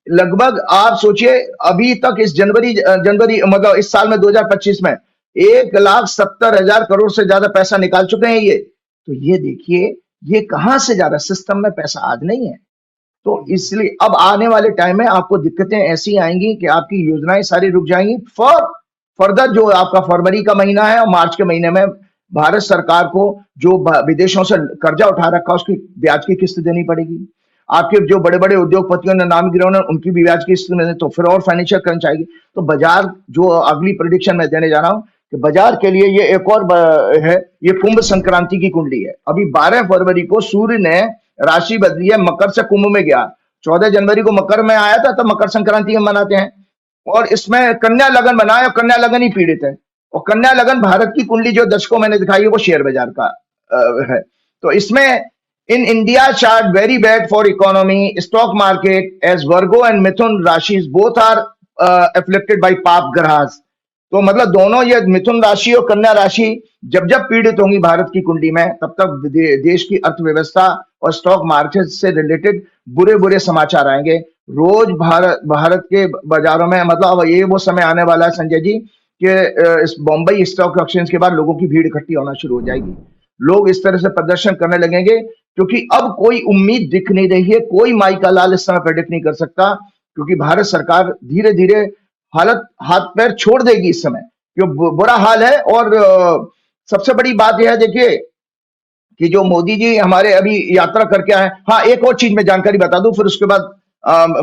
लगभग आप सोचिए, अभी तक इस जनवरी मतलब इस साल में 2025 में 1,70,000 करोड़ से ज्यादा पैसा निकाल चुके हैं ये। तो ये देखिए, ये कहां से जा रहा है, सिस्टम में पैसा आज नहीं है। तो इसलिए अब आने वाले टाइम में आपको दिक्कतें ऐसी आएंगी कि आपकी योजनाएं सारी रुक जाएंगी। फर्दर जो आपका फरवरी का महीना है और मार्च के महीने में भारत सरकार को जो विदेशों से कर्जा उठा रखा, उसकी ब्याज की किस्त देनी पड़ेगी। आपके जो बड़े बड़े उद्योगपतियों ने नाम गिराए, उनकी भी ब्याज की किस्त में, तो फिर और फाइनेंशियल क्रंच आएगी। तो बाजार जो अगली प्रेडिक्शन में देने जा रहा हूं कि बाजार के लिए ये एक और है, ये कुंभ संक्रांति की कुंडली है। अभी 12 फरवरी को सूर्य ने राशि बदली है, मकर से कुंभ में गया। 14 जनवरी को मकर में आया था, तो मकर संक्रांति हम मनाते हैं। और इसमें कन्या लगन बना है, और कन्या लगन ही पीड़ित है। और कन्या लगन भारत की कुंडली जो दर्शकों मैंने दिखाई है वो शेयर बाजार का है। तो इसमें in India chart very bad for economy, stock market as Virgo and Mithun राशि बोथ आर एफ्लिक्टेड बाय पाप ग्रहास। तो मतलब दोनों, ये मिथुन राशि और कन्या राशि जब जब पीड़ित होंगी भारत की कुंडली में, तब तक देश की अर्थव्यवस्था और स्टॉक मार्केट से रिलेटेड बुरे बुरे समाचार आएंगे। रोज भारत के बाजारों में, मतलब अब ये वो समय आने वाला है संजय जी कि इस बॉम्बई स्टॉक एक्सचेंज के बाद लोगों की भीड़ इकट्ठी होना शुरू हो जाएगी। लोग इस तरह से प्रदर्शन करने लगेंगे क्योंकि अब कोई उम्मीद दिख नहीं रही है। कोई माई का लाल इस समय प्रेडिक्ट नहीं कर सकता, क्योंकि भारत सरकार धीरे धीरे हालत हाथ पैर छोड़ देगी इस समय, क्यों बुरा हाल है। और सबसे बड़ी बात यह है, देखिए कि जो मोदी जी हमारे अभी यात्रा करके आए। हाँ, एक और चीज मैं जानकारी बता दूं, फिर उसके बाद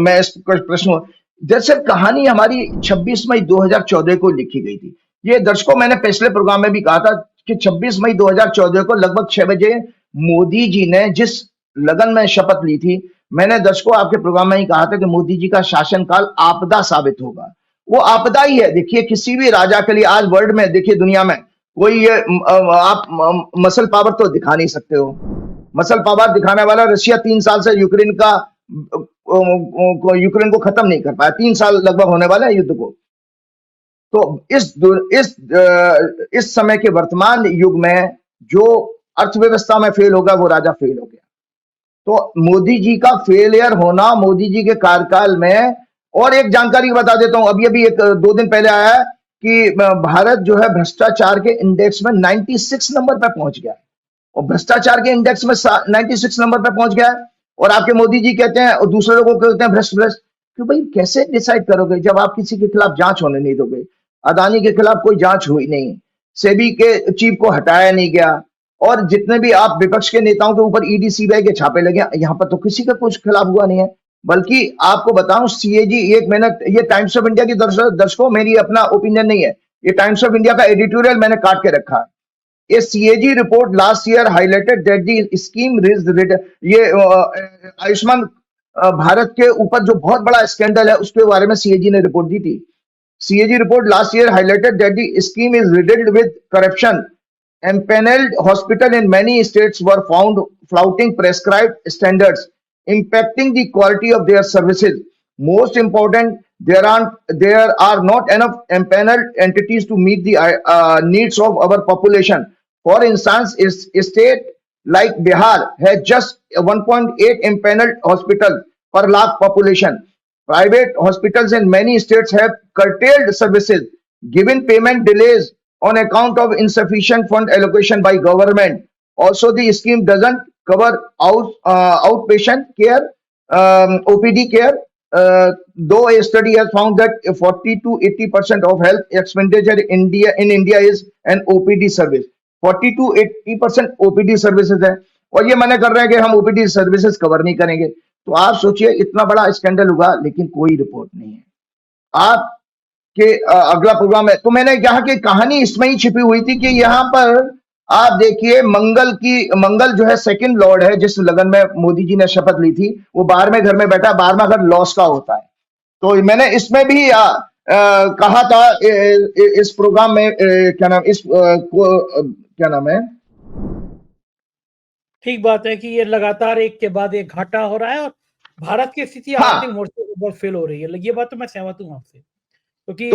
मैं इस प्रश्न, जैसे कहानी हमारी 26 मई 2014 को लिखी गई थी। ये दर्शकों मैंने पिछले प्रोग्राम में भी कहा था कि 26 मई 2014 को लगभग 6 बजे मोदी जी ने जिस लगन में शपथ ली थी, मैंने दर्शकों आपके प्रोग्राम में ही कहा था कि मोदी जी का शासनकाल आपदा साबित होगा। वो आपदा ही है। देखिए किसी भी राजा के लिए आज वर्ल्ड में, देखिए दुनिया में कोई ये आप मसल पावर तो दिखा नहीं सकते हो। मसल पावर दिखाने वाला रशिया 3 साल से यूक्रेन को खत्म नहीं कर पाया। 3 साल लगभग होने वाले हैं युद्ध को। तो इस समय के वर्तमान युग में जो अर्थव्यवस्था में फेल होगा वो राजा फेल हो गया। तो मोदी जी का फेलियर होना, मोदी जी के कार्यकाल में, और एक जानकारी बता देता हूं, अभी एक 2 दिन पहले आया है कि भारत जो है भ्रष्टाचार के इंडेक्स में 96 नंबर पर पहुंच गया, और भ्रष्टाचार के इंडेक्स में 96 नंबर पर पहुंच गया है। और आपके मोदी जी कहते हैं और दूसरे लोगों को कहते हैं भ्रष्ट भ्रष्ट। क्यों भाई, कैसे डिसाइड करोगे जब आप किसी के खिलाफ जांच होने नहीं दोगे? अदानी के खिलाफ कोई जांच हुई नहीं, सेबी के चीफ को हटाया नहीं गया, और जितने भी आप विपक्ष के नेताओं के ऊपर ईडी सीबीआई के छापे लगे, यहाँ पर तो किसी का कुछ खिलाफ हुआ नहीं है। बल्कि आपको बताऊं, सीएजी, एक मिनट, ये टाइम्स ऑफ इंडिया की दर्शकों, मेरी अपना ओपिनियन नहीं है, ये टाइम्स ऑफ इंडिया का एडिटोरियल मैंने काट के रखा है। A CAG report last year highlighted that the scheme raised, ये आयुष्मान भारत के ऊपर जो बहुत बड़ा स्कैंडल है उसके बारे में CAG ने रिपोर्ट दी थी। CAG report last year highlighted that the scheme is riddled with corruption. Empaneled hospitals in many states were found flouting prescribed standards, impacting the quality of their services. Most important, there are not enough empaneled entities to meet the needs of our population. For instance, a state like Bihar has just 1.8 empaneled hospitals per lakh population. Private hospitals in many states have curtailed services, given payment delays on account of insufficient fund allocation by government. Also, the scheme doesn't cover outpatient care, OPD care, though a study has found that 40 to 80% of health expenditure in India is an OPD service. 40 to 80% OPD services है, और ये मना कर रहे हैं कि हम OPD services cover नहीं करेंगे। तो आप सोचिए, इतना बड़ा स्कैंडल हुआ लेकिन कोई रिपोर्ट नहीं है। आपके अगला प्रोग्राम है, तो मैंने कहा कि कहानी इसमें ही छिपी हुई थी कि यहाँ पर आप देखिए, मंगल जो है सेकंड लॉर्ड है, जिस लगन में मोदी जी ने शपथ ली थी, वो 12वें घर में बैठा। 12वां घर लॉस का होता है। तो मैंने इसमें भी कहा था इस प्रोग्राम में, क्या नाम है, ठीक बात है कि ये लगातार एक के बाद एक घाटा हो रहा है, और भारत की स्थिति आर्थिक मोर्चे पर बहुत फेल हो रही है। ये बात तो मैं सहमत हूँ आपसे, क्योंकि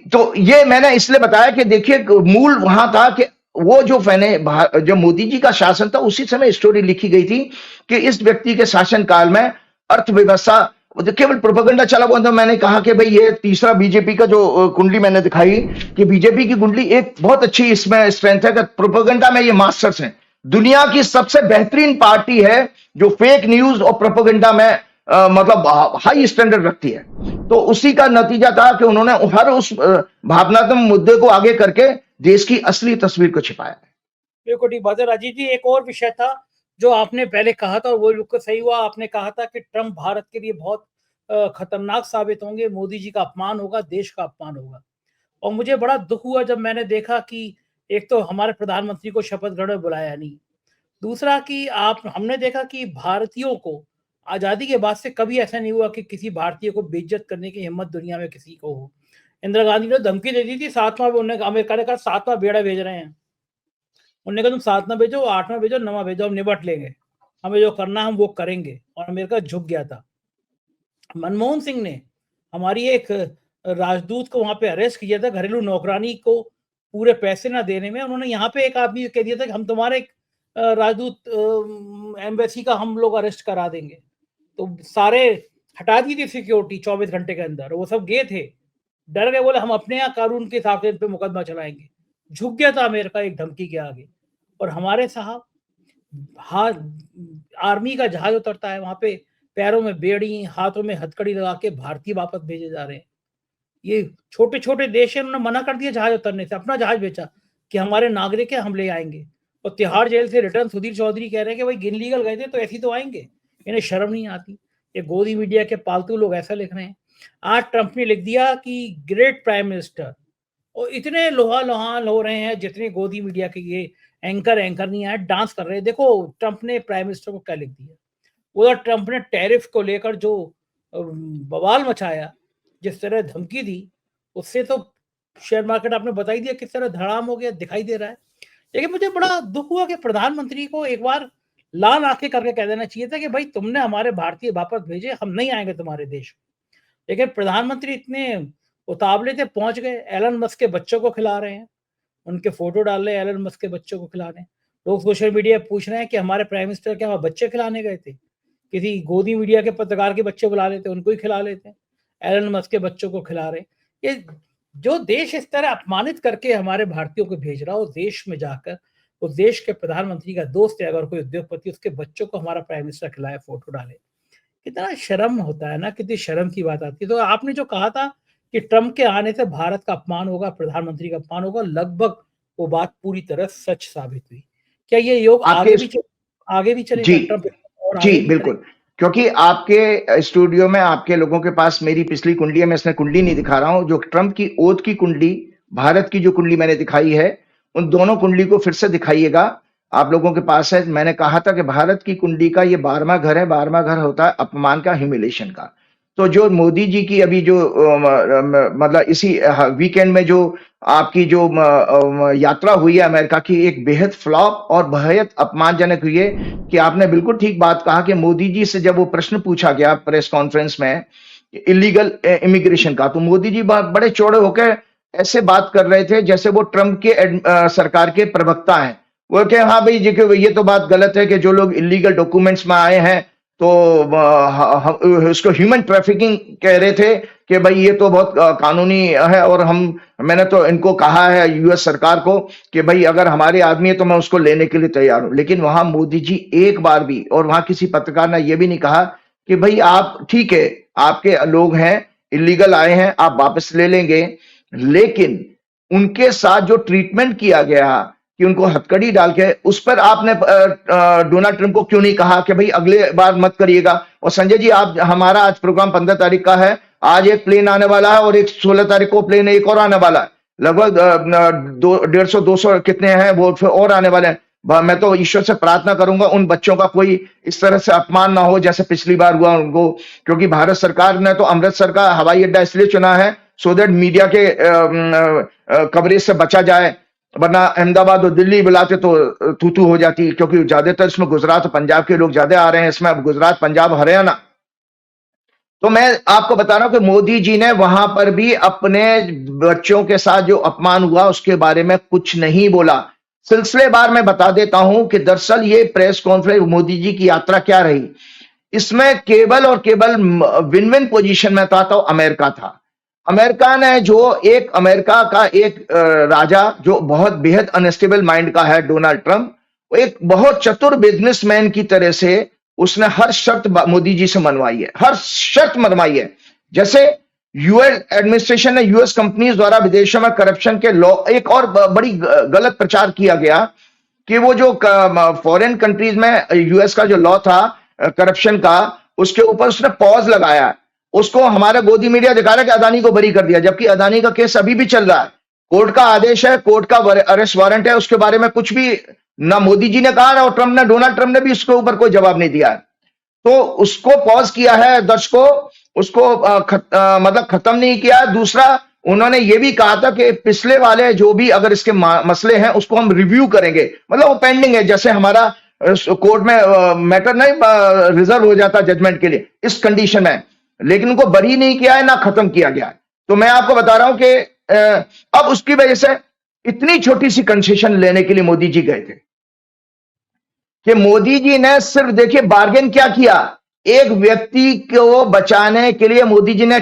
तो ये मैंने इसलिए बताया कि देखिए, मूल वहां था कि वो जो मोदी जी का शासन था, उसी समय स्टोरी लिखी गई थी कि इस व्यक्ति के शासनकाल में अर्थव्यवस्था केवल प्रोपेगेंडा चला हुआ था। मैंने कहा कि भाई ये तीसरा बीजेपी का जो कुंडली मैंने दिखाई कि बीजेपी की कुंडली एक बहुत अच्छी इसमें स्ट्रेंथ है कि प्रोपेगेंडा में ये मास्टर्स हैं। दुनिया की सबसे बेहतरीन पार्टी है जो फेक न्यूज और प्रोपेगेंडा में मतलब हाई स्टैंडर्ड रखती है। तो उसी का नतीजा था कि उन्होंने हर उस भावनात्मक मुद्दे को आगे करके देश की असली तस्वीर को छिपाया है। बिल्कुल ठीक बात है राजीव जी। एक और विषय था जो आपने पहले कहा था, और वो बिल्कुल सही हुआ। आपने कहा था कि ट्रंप भारत के लिए बहुत खतरनाक साबित होंगे। मोदी जी का अपमान होगा, देश का अपमान होगा। और मुझे बड़ा दुख हुआ जब मैंने देखा कि एक तो हमारे प्रधानमंत्री को शपथ ग्रहण में बुलाया नहीं, दूसरा कि आप हमने देखा कि भारतीयों को आज़ादी के बाद से कभी ऐसा नहीं हुआ कि किसी भारतीय को बेइज्जत करने की हिम्मत दुनिया में किसी को हो। इंदिरा गांधी ने धमकी दे दी थी, 7वां उन्होंने अमेरिका ने कहा 7वां बेड़ा भेज रहे हैं। उन्होंने कहा तुम 7वां भेजो, 8वां भेजो, 9वां भेजो, हम निपट लेंगे। हमें जो करना है हम वो करेंगे। और अमेरिका झुक गया था। मनमोहन सिंह ने हमारी एक राजदूत को वहां पे अरेस्ट किया था, घरेलू नौकरानी को पूरे पैसे ना देने में। उन्होंने यहाँ पे एक आदमी कह दिया था कि हम तुम्हारे राजदूत एम्बेसी का हम लोग अरेस्ट करा देंगे। तो सारे हटा दी थी सिक्योरिटी 24 घंटे के अंदर। वो सब गए थे, डर गए, बोले हम अपने यहाँ कानून के हिसाब से इन पे मुकदमा चलाएंगे। झुक गया था अमेरिका एक धमकी के आगे। और हमारे साहब, हाँ, आर्मी का जहाज उतरता है वहां पे, पैरों में बेड़ी, हाथों में हथकड़ी लगा के भारतीय वापस भेजे जा रहे हैं। ये छोटे छोटे देश है, उन्होंने मना कर दिया जहाज उतरने से, अपना जहाज बेचा कि हमारे नागरिक है, हम ले आएंगे। और तिहाड़ जेल से रिटर्न सुधीर चौधरी कह रहे हैं कि भाई इनलीगल गए थे तो ऐसी तो आएंगे, इन्हें शर्म नहीं आती। ये गोदी मीडिया के पालतू लोग ऐसा लिख रहे हैं। आज ट्रंप ने लिख दिया कि ग्रेट प्राइम मिनिस्टर, और इतने लोहा लोहान हो रहे हैं जितने गोदी मीडिया के ये एंकर नहीं आए, डांस कर रहे हैं। देखो ट्रंप ने प्राइम मिनिस्टर को क्या लिख दिया। उधर ट्रंप ने टैरिफ को लेकर जो बवाल मचाया, जिस तरह धमकी दी, उससे तो शेयर मार्केट आपने बता ही दिया किस तरह धड़ाम हो गया, दिखाई दे रहा है। लेकिन मुझे बड़ा दुख हुआ कि प्रधानमंत्री को एक बार लाल आंखें करके कह देना चाहिए था कि भाई तुमने हमारे भारतीय वापस भेजे, हम नहीं आएंगे तुम्हारे देश। लेकिन प्रधानमंत्री इतने उतावले थे, पहुंच गए, एलन मस्क के बच्चों को खिला रहे हैं, उनके फोटो डाल रहे हैं, एलन मस्क के बच्चों को खिला रहे हैं। लोग सोशल मीडिया पूछ रहे हैं कि हमारे प्राइम मिनिस्टर क्या वहां बच्चे खिलाने गए थे? किसी गोदी मीडिया के पत्रकार के बच्चे बुला लेते, उनको ही खिला लेते। एलन मस्क के बच्चों को खिला रहे। ये जो देश इस तरह अपमानित करके हमारे भारतीयों को भेज रहा, उस देश में जाकर उस देश के प्रधानमंत्री का दोस्त है अगर कोई उद्योगपति, उसके बच्चों को हमारा प्राइम मिनिस्टर खिलाए, फोटो डाले, कितना शर्म होता है ना, कितनी शर्म की बात आती है। तो आपने जो कहा था कि ट्रंप के आने से भारत का अपमान होगा, प्रधानमंत्री का अपमान होगा, लगभग वो बात पूरी तरह सच साबित हुई। क्या ये योग आपके आगे भी चलेगा? जी ट्रंप और जी आगे भी बिल्कुल, क्योंकि आपके स्टूडियो में आपके लोगों के पास मेरी पिछली कुंडली है, मैं इसमें कुंडली नहीं दिखा रहा हूं, जो ट्रंप की ओथ की कुंडली, भारत की जो कुंडली मैंने दिखाई है, उन दोनों कुंडली को फिर से दिखाइएगा, आप लोगों के पास है। मैंने कहा था कि भारत की कुंडली का ये 12वां घर है, 12वां घर होता है अपमान का, ह्यूमिलेशन का। तो जो मोदी जी की अभी जो मतलब इसी वीकेंड में जो आपकी जो यात्रा हुई है अमेरिका की, एक बेहद फ्लॉप और बेहद अपमानजनक हुई है। कि आपने बिल्कुल ठीक बात कहा कि मोदी जी से जब वो प्रश्न पूछा गया प्रेस कॉन्फ्रेंस में इलीगल इमिग्रेशन का, तो मोदी जी बड़े चौड़े होकर ऐसे बात कर रहे थे जैसे वो ट्रंप के सरकार के प्रवक्ता हैं। वो कहे हाँ भाई जी, ये तो बात गलत है कि जो लोग इलीगल डॉक्यूमेंट्स में आए हैं तो उसको ह्यूमन ट्रैफिकिंग कह रहे थे कि भाई ये तो बहुत कानूनी है। और मैंने तो इनको कहा है यूएस सरकार को कि भाई अगर हमारे आदमी है तो मैं उसको लेने के लिए तैयार हूं। लेकिन वहां मोदी जी एक बार भी, और वहां किसी पत्रकार ने यह भी नहीं कहा कि भाई आप ठीक है, आपके लोग हैं, इलीगल आए हैं, आप वापस ले लेंगे। लेकिन उनके साथ जो ट्रीटमेंट किया गया कि उनको हथकड़ी डाल के, उस पर आपने डोनाल्ड ट्रंप को क्यों नहीं कहा कि भाई अगले बार मत करिएगा। और संजय जी, आप हमारा आज प्रोग्राम 15 तारीख का है, आज एक प्लेन आने वाला है और एक 16 तारीख को प्लेन एक और आने वाला है, लगभग 150-200 कितने हैं वो और आने वाले हैं। मैं तो ईश्वर से प्रार्थना करूंगा उन बच्चों का कोई इस तरह से अपमान ना हो जैसे पिछली बार हुआ उनको, क्योंकि भारत सरकार ने तो अमृतसर का हवाई अड्डा इसलिए चुना है सो दैट मीडिया के कवरेज से बचा जाए, वरना अहमदाबाद और दिल्ली बुलाते तो तू हो जाती, क्योंकि ज्यादातर इसमें गुजरात और पंजाब के लोग ज्यादा आ रहे हैं इसमें, अब गुजरात, पंजाब, हरियाणा। तो मैं आपको बता रहा हूं कि मोदी जी ने वहां पर भी अपने बच्चों के साथ जो अपमान हुआ उसके बारे में कुछ नहीं बोला। सिलसिलेवार मैं बता देता हूं कि दरअसल ये प्रेस कॉन्फ्रेंस, मोदी जी की यात्रा क्या रही, इसमें केवल और केवल विन विन पोजीशन में था तो अमेरिका था। अमेरिका ने जो एक अमेरिका का एक राजा जो बहुत बेहद अनस्टेबल माइंड का है, डोनाल्ड ट्रंप, एक बहुत चतुर बिजनेसमैन की तरह से उसने हर शर्त मोदी जी से मनवाई है, हर शर्त मनवाई है। जैसे यूएस एडमिनिस्ट्रेशन ने यूएस कंपनीज द्वारा विदेशों में करप्शन के लॉ, एक और बड़ी गलत प्रचार किया गया कि वो जो फॉरेन कंट्रीज में यूएस का जो लॉ था करप्शन का, उसके ऊपर उसने पॉज लगाया। उसको हमारा गोदी मीडिया दिखा रहा है कि अदानी को बरी कर दिया, जबकि अदानी का केस अभी भी चल रहा है। कोर्ट का आदेश है, कोर्ट का अरेस्ट वारंट है, उसके बारे में कुछ भी ना मोदी जी ने कहा और ट्रंप ने, डोनाल्ड ट्रंप ने भी उसके ऊपर कोई जवाब नहीं दिया है। तो उसको पॉज किया है, दर्शकों, उसको मतलब खत्म नहीं किया। दूसरा, उन्होंने ये भी कहा था कि पिछले वाले जो भी अगर इसके मसले हैं उसको हम रिव्यू करेंगे, मतलब वो पेंडिंग है, जैसे हमारा कोर्ट में मैटर नहीं रिजर्व हो जाता जजमेंट के लिए, इस कंडीशन में। लेकिन उनको बरी नहीं किया है, ना खत्म किया गया है। तो मैं आपको बता रहा हूं कि अब उसकी वजह से इतनी छोटी सी कंसेशन लेने के लिए मोदी जी गए थे कि मोदी जी ने सिर्फ, देखिए बार्गेन क्या किया, एक व्यक्ति को बचाने के लिए मोदी जी ने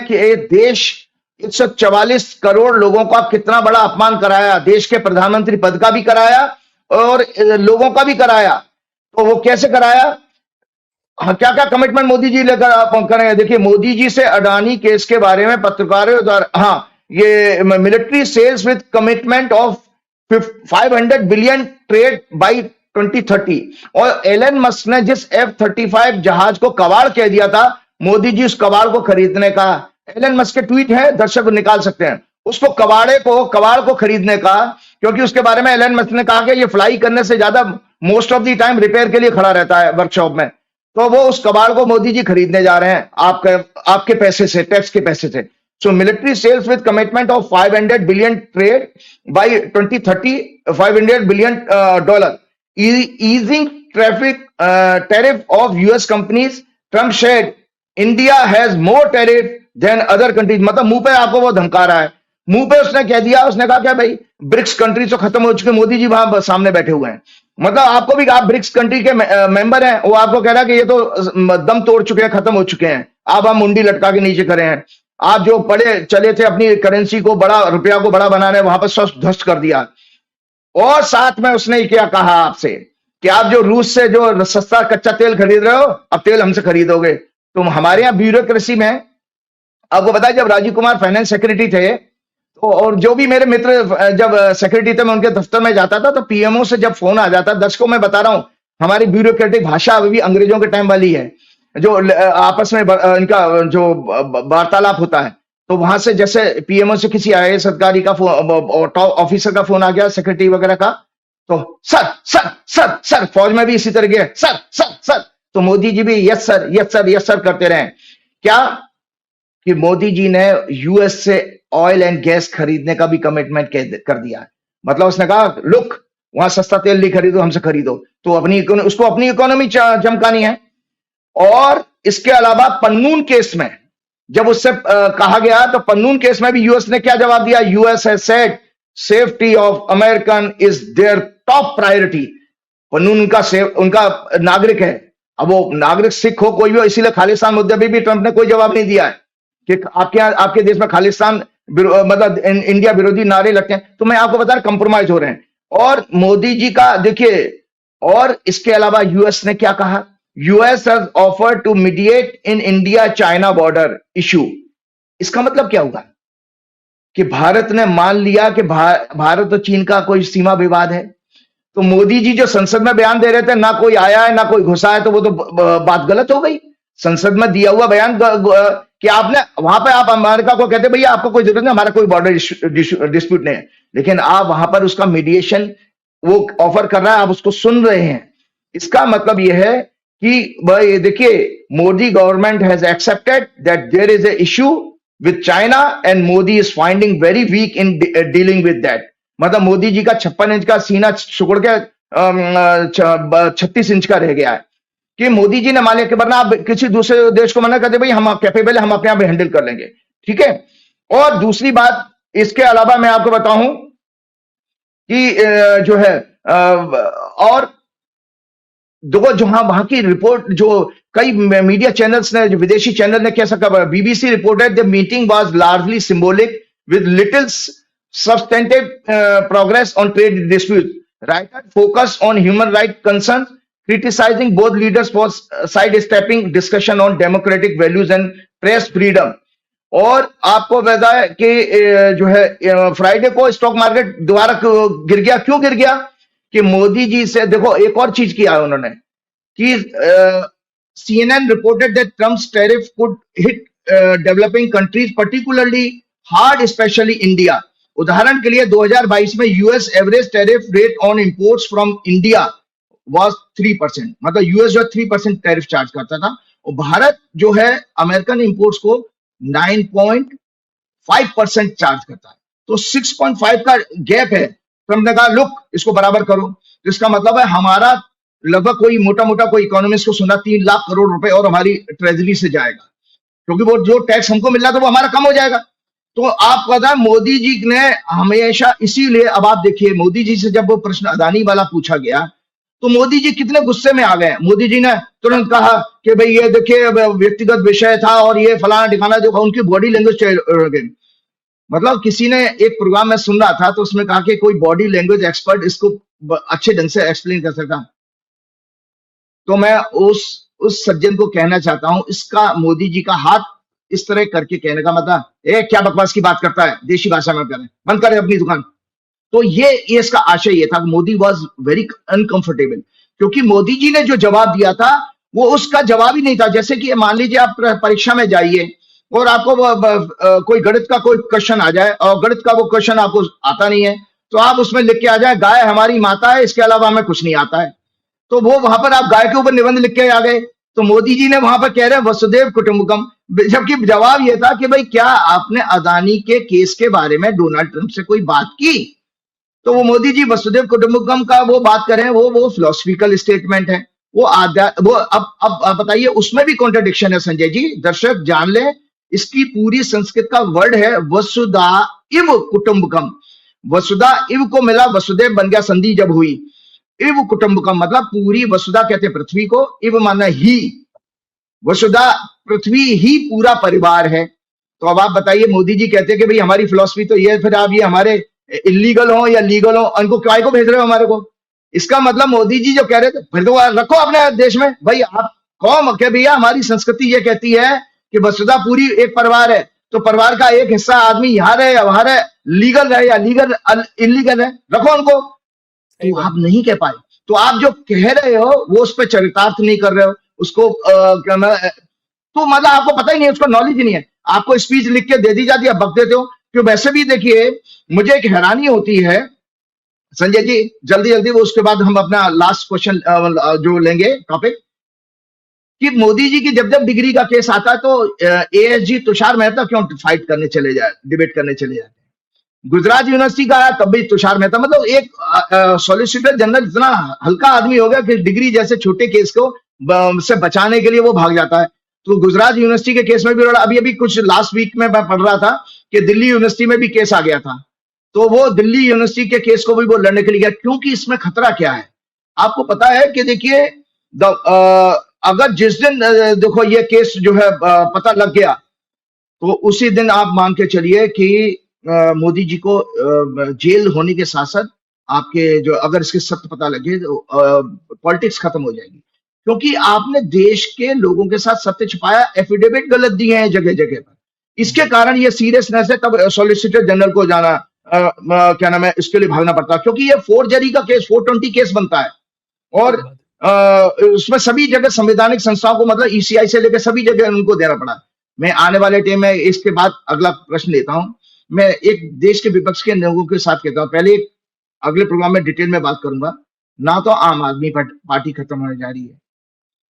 देश 144 करोड़ लोगों का कितना बड़ा अपमान कराया, देश के प्रधानमंत्री पद का भी कराया और लोगों का भी कराया। तो वो कैसे कराया, हाँ, क्या क्या कमिटमेंट मोदी जी लेकर आप करेंगे। देखिए, मोदी जी से अडानी केस के बारे में पत्रकारों द्वारा, हाँ, ये military sales with commitment of 500 billion trade by 2030, और एलन मस्क ने जिस F-35 जहाज को कबाड़ कह दिया था, मोदी जी उस कबाड़ को खरीदने का, एलन मस्क के ट्वीट है, दर्शक निकाल सकते हैं, उसको कबाड़ को खरीदने का, क्योंकि उसके बारे में एलन मस्क ने कहा कि ये फ्लाई करने से ज्यादा most of the time repair के लिए खड़ा रहता है वर्कशॉप में। तो वो उस कबाड़ को मोदी जी खरीदने जा रहे हैं आपके पैसे से, टैक्स के पैसे से। So military sales with commitment of 500 billion trade by 2030, $500 billion easing tariff of US companies. Trump said India has more tariff than other countries. मतलब मुंह पे आपको वो धमका रहा है, मुंह पे उसने कह दिया, उसने कहा क्या भाई, ब्रिक्स कंट्री तो खत्म हो चुके, मोदी जी वहां सामने बैठे हुए हैं। मतलब आपको भी, आप ब्रिक्स कंट्री के मेंबर हैं, वो आपको कह रहा है कि ये तो दम तोड़ चुके हैं, खत्म हो चुके हैं, आप मुंडी लटका के नीचे खड़े हैं। आप जो पड़े चले थे अपनी करेंसी को बड़ा, रुपया को बड़ा बनाने, वहां पर सब ध्वस्त कर दिया। और साथ में उसने क्या कहा आपसे कि आप जो रूस से जो सस्ता कच्चा तेल खरीद रहे हो, अब तेल हमसे खरीदोगे। तुम हमारे यहाँ ब्यूरोक्रेसी में, आपको बताया, जब राजीव कुमार फाइनेंस सेक्रेटरी थे, तो और जो भी मेरे मित्र जब सेक्रेटरी थे, मैं उनके दफ्तर में जाता था, तो पीएमओ से जब फोन आ जाता, दर्शकों मैं बता रहा हूं, हमारी ब्यूरोक्रेटिक भाषा अभी भी अंग्रेजों के टाइम वाली है, जो आपस में इनका जो वार्तालाप होता है। तो वहां से जैसे पीएमओ से किसी आईएएस अधिकारी का टॉप ऑफिसर का फोन आ गया, सेक्रेटरी वगैरह का, तो सर सर सर सर, फौज में भी इसी तरह के सर सर सर, तो मोदी जी भी yes sir yes sir yes sir करते रहे। क्या कि मोदी जी ने यूएस से ऑयल एंड गैस खरीदने का भी कमिटमेंट कर दिया है। मतलब उसने कहा, लुक, वहां सस्ता तेल नहीं खरीदो, हमसे खरीदो। तो उसको अपनी इकोनॉमी चमकानी है। और इसके अलावा पन्नून केस में जब उससे कहा गया, तो पन्नून केस में भी यूएस ने क्या जवाब दिया, US has said safety of American is there top priority. Pannun उनका नागरिक है, अब वो नागरिक सिख हो कोई भी हो, इसीलिए खालिस्तान मुद्दे पर भी ट्रंप ने कोई जवाब नहीं दिया है कि आपके देश में खालिस्तान मतलब इंडिया विरोधी नारे लगते हैं। तो मैं आपको बता रहा, कंप्रोमाइज हो रहे हैं। और मोदी जी का देखिए, और इसके अलावा यूएस ने क्या कहा, US has offered to mediate in India China border issue. इसका मतलब क्या होगा कि भारत ने मान लिया कि भारत और चीन का कोई सीमा विवाद है। तो मोदी जी जो संसद में बयान दे रहे थे, ना कोई आया है ना कोई घुसा है, तो वो तो बात गलत हो गई। संसद में दिया हुआ बयान कि आपने वहां पे, आप अमेरिका को कहते भैया आपको कोई जरूरत नहीं, हमारा कोई बॉर्डर डिस्प्यूट नहीं है, लेकिन आप वहां पर उसका मीडिएशन वो ऑफर कर रहा है, आप उसको सुन रहे हैं। इसका मतलब यह है कि भाई देखिए, Modi government has accepted that there is a issue with China and Modi is finding very weak in dealing with that. मतलब मोदी जी का 56 इंच का सीना सुकड़ के 36 इंच का रह गया है कि मोदी जी ने मान लिया कि वरना आप किसी दूसरे देश को मना कर दे, भाई हम कैपेबल है, हम अपने आप हैंडल कर लेंगे, ठीक है। और दूसरी बात, इसके अलावा मैं आपको बताऊं कि जो है और दो जहां वहां की रिपोर्ट, जो कई मीडिया चैनल्स ने, जो विदेशी चैनल ने कैसा कहा, BBC reported the meeting was largely symbolic with little substantive progress on trade dispute, writer focus on human right concerns, criticizing both leaders for sidestepping discussion on democratic values and press freedom। और आपको पता है कि जो है Friday को stock market दोबारा गिर गया। क्यों गिर गया कि मोदी जी से, देखो एक और चीज किया है उन्होंने कि CNN reported that Trump's tariff could hit developing countries particularly hard, specially India. उदाहरण के लिए 2022 में US average tariff rate on imports from India was 3%, मतलब यूएस जो 3% टैरिफ चार्ज करता था, और भारत जो है अमेरिकन इंपोर्ट्स को 9.5% चार्ज करता है। तो 6.5 का गैप है। तो हमने कहा लुक इसको बराबर करो। तो इसका मतलब है हमारा लगभग कोई मोटा मोटा कोई इकोनॉमिस्ट को सुना 3 लाख करोड़ रुपए और हमारी ट्रेजरी से जाएगा, क्योंकि वो जो टैक्स हमको मिल रहा था वो हमारा कम हो जाएगा। तो आप पता है मोदी जी ने हमेशा, इसीलिए अब आप देखिए मोदी जी से जब वो प्रश्न अदानी वाला पूछा गया तो मोदी जी कितने गुस्से में आ गए। मोदी जी ने तुरंत कहा कि भाई ये देखिए व्यक्तिगत विषय था और ये फलाना ठिकाना, जो उनकी बॉडी लैंग्वेज, मतलब किसी ने एक प्रोग्राम में सुन रहा था तो उसमें कहा कि कोई बॉडी लैंग्वेज एक्सपर्ट इसको अच्छे ढंग से एक्सप्लेन कर सका। तो मैं उस सज्जन को कहना चाहता हूं, इसका मोदी जी का हाथ इस तरह करके कहने का मतलब, क्या बकवास की बात करता है, देशी भाषा में करें, बंद करें अपनी दुकान। तो ये इसका आशय ये था। मोदी वॉज वेरी अनकंफर्टेबल, क्योंकि मोदी जी ने जो जवाब दिया था वो उसका जवाब ही नहीं था। जैसे कि मान लीजिए आप परीक्षा में जाइए और आपको कोई गणित का कोई क्वेश्चन आ जाए और गणित का वो क्वेश्चन आपको आता नहीं है, तो आप उसमें लिख के आ जाए गाय हमारी माता है, इसके अलावा हमें कुछ नहीं आता है। तो वो वहां पर आप गाय के ऊपर निबंध लिख के आ गए। तो मोदी जी ने वहां पर कह रहे हैं वसुदेव कुटुंबकम, जबकि जवाब ये था कि भाई क्या आपने अदानी के केस के बारे में डोनाल्ड ट्रंप से कोई बात की? तो वो मोदी जी वसुदेव कुटुंबकम का वो बात कर रहे हैं, वो फिलोसफिकल स्टेटमेंट है, वो अब बताइए उसमें भी कॉन्ट्रडिक्शन है संजय जी। दर्शक जान ले, इसकी पूरी संस्कृत का वर्ड है वसुधा इव कुटुंबकम। वसुधा इव को मिला, वसुदेव बन गया, संधि जब हुई, इव कुटुंबकम मतलब पूरी, वसुधा कहते हैं पृथ्वी को, इव माना ही, वसुधा पृथ्वी ही पूरा परिवार है। तो अब आप बताइए, मोदी जी कहते हैं कि भाई हमारी फिलॉसफी तो ये, फिर आप ये हमारे इलीगल हो या लीगल हो, उनको काय को भेज रहे हो हमारे को? इसका मतलब मोदी जी जो कह रहे थे, फिर तो रखो अपने देश में भाई। आप कौन के भैया, हमारी संस्कृति ये कहती है कि वसुधा पूरी एक परिवार है, तो परिवार का एक हिस्सा आदमी यहाँ रहे या वहां रहे, लीगल रहे या लीगल इलीगल है, रखो उनको। तो आप नहीं कह पाए। तो आप जो कह रहे हो वो उस पर चरितार्थ नहीं कर रहे हो, उसको तो मतलब आपको पता ही नहीं है, उसको नॉलेज ही नहीं है। आपको स्पीच लिख के दे दी जाती है, बक देते हो। क्यों? वैसे भी देखिए मुझे एक हैरानी होती है संजय जी, जल्दी जल्दी वो, उसके बाद हम अपना लास्ट क्वेश्चन जो लेंगे टॉपिक, कि मोदी जी की जब जब डिग्री का केस आता है तो एएसजी तुषार मेहता क्यों फाइट करने चले जाए, डिबेट करने चले जाते हैं। गुजरात यूनिवर्सिटी का आया तब भी तुषार मेहता, मतलब एक सॉलिसिटर जनरल इतना हल्का आदमी हो गया कि डिग्री जैसे छोटे केस को से बचाने के लिए वो भाग जाता है। तो गुजरात यूनिवर्सिटी के केस में भी अभी कुछ लास्ट वीक में मैं पढ़ रहा था कि दिल्ली यूनिवर्सिटी में भी केस आ गया था, तो वो दिल्ली यूनिवर्सिटी के केस को भी वो लड़ने के लिए गया। क्योंकि इसमें खतरा क्या है आपको पता है कि देखिए, अगर जिस दिन देखो ये केस जो है पता लग गया, तो उसी दिन आप मान के चलिए कि मोदी जी को जेल होने के साथ साथ आपके जो, अगर इसके सत्य पता लगे तो पॉलिटिक्स खत्म हो जाएगी। क्योंकि आपने देश के लोगों के साथ सत्य छुपाया, एफिडेविट गलत दिए हैं जगह जगह पर, इसके कारण ये सीरियसनेस है। तब सॉलिसिटर जनरल को जाना क्या नाम है, इसके लिए भागना पड़ता, क्योंकि ये फोर्जरी का केस 420 केस बनता है, और उसमें सभी जगह संवैधानिक संस्थाओं को, मतलब ईसीआई से लेकर सभी जगह उनको देना पड़ा। मैं आने वाले टाइम में इसके बाद अगला प्रश्न लेता हूं। मैं एक देश के विपक्ष के लोगों के साथ कहता हूं, पहले अगले प्रोग्राम में डिटेल में बात करूंगा। ना तो आम आदमी पार्टी खत्म होने जा रही है,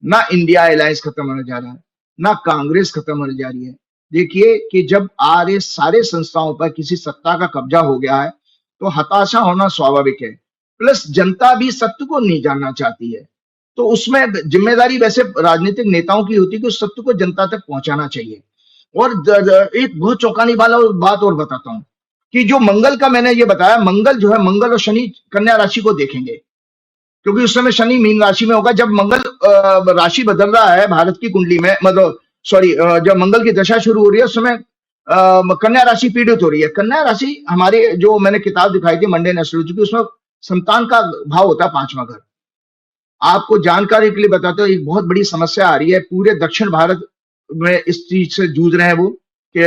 ना इंडिया अलायंस खत्म होने जा रहा है, ना कांग्रेस खत्म होने जा रही है। देखिए कि जब आर्य सारे संस्थाओं पर किसी सत्ता का कब्जा हो गया है तो हताशा होना स्वाभाविक है। प्लस जनता भी सत्य को नहीं जानना चाहती है, तो उसमें जिम्मेदारी वैसे राजनीतिक नेताओं की होती है कि उस सत्य को जनता तक पहुंचाना चाहिए। और एक बहुत चौंकाने वाला बात और बताता हूं कि जो मंगल का मैंने ये बताया, मंगल जो है, मंगल और शनि कन्या राशि को देखेंगे, क्योंकि उस समय शनि मीन राशि में होगा। जब मंगल राशि बदल रहा है भारत की कुंडली में, मतलब सॉरी, जब मंगल की दशा शुरू हो रही है उस समय कन्या राशि पीड़ित हो रही है। कन्या राशि हमारे, जो मैंने किताब दिखाई थी मंडे एस्ट्रोलॉजी की, उसमें संतान का भाव होता है 5वां घर। आपको जानकारी के लिए बताते हो, एक बहुत बड़ी समस्या आ रही है पूरे दक्षिण भारत में, इस चीज से जूझ रहे हैं वो, कि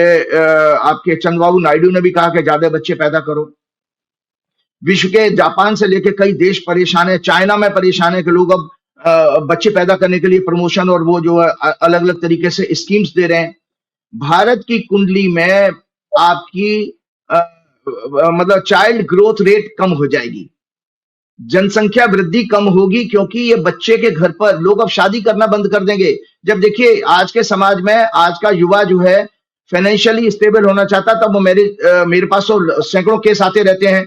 आपके चंद्रबाबू नायडू ने भी कहा कि ज्यादा बच्चे पैदा करो। विश्व के जापान से लेकर कई देश परेशान है, चाइना में परेशान है कि लोग अब बच्चे पैदा करने के लिए प्रमोशन और वो जो है अलग अलग तरीके से स्कीम्स दे रहे हैं। भारत की कुंडली में आपकी मतलब चाइल्ड ग्रोथ रेट कम हो जाएगी, जनसंख्या वृद्धि कम होगी, क्योंकि ये बच्चे के घर पर लोग अब शादी करना बंद कर देंगे। जब देखिए आज के समाज में आज का युवा जो है फाइनेंशियली स्टेबल होना चाहता, तब वो मेरे पास तो सैकड़ों केस आते रहते हैं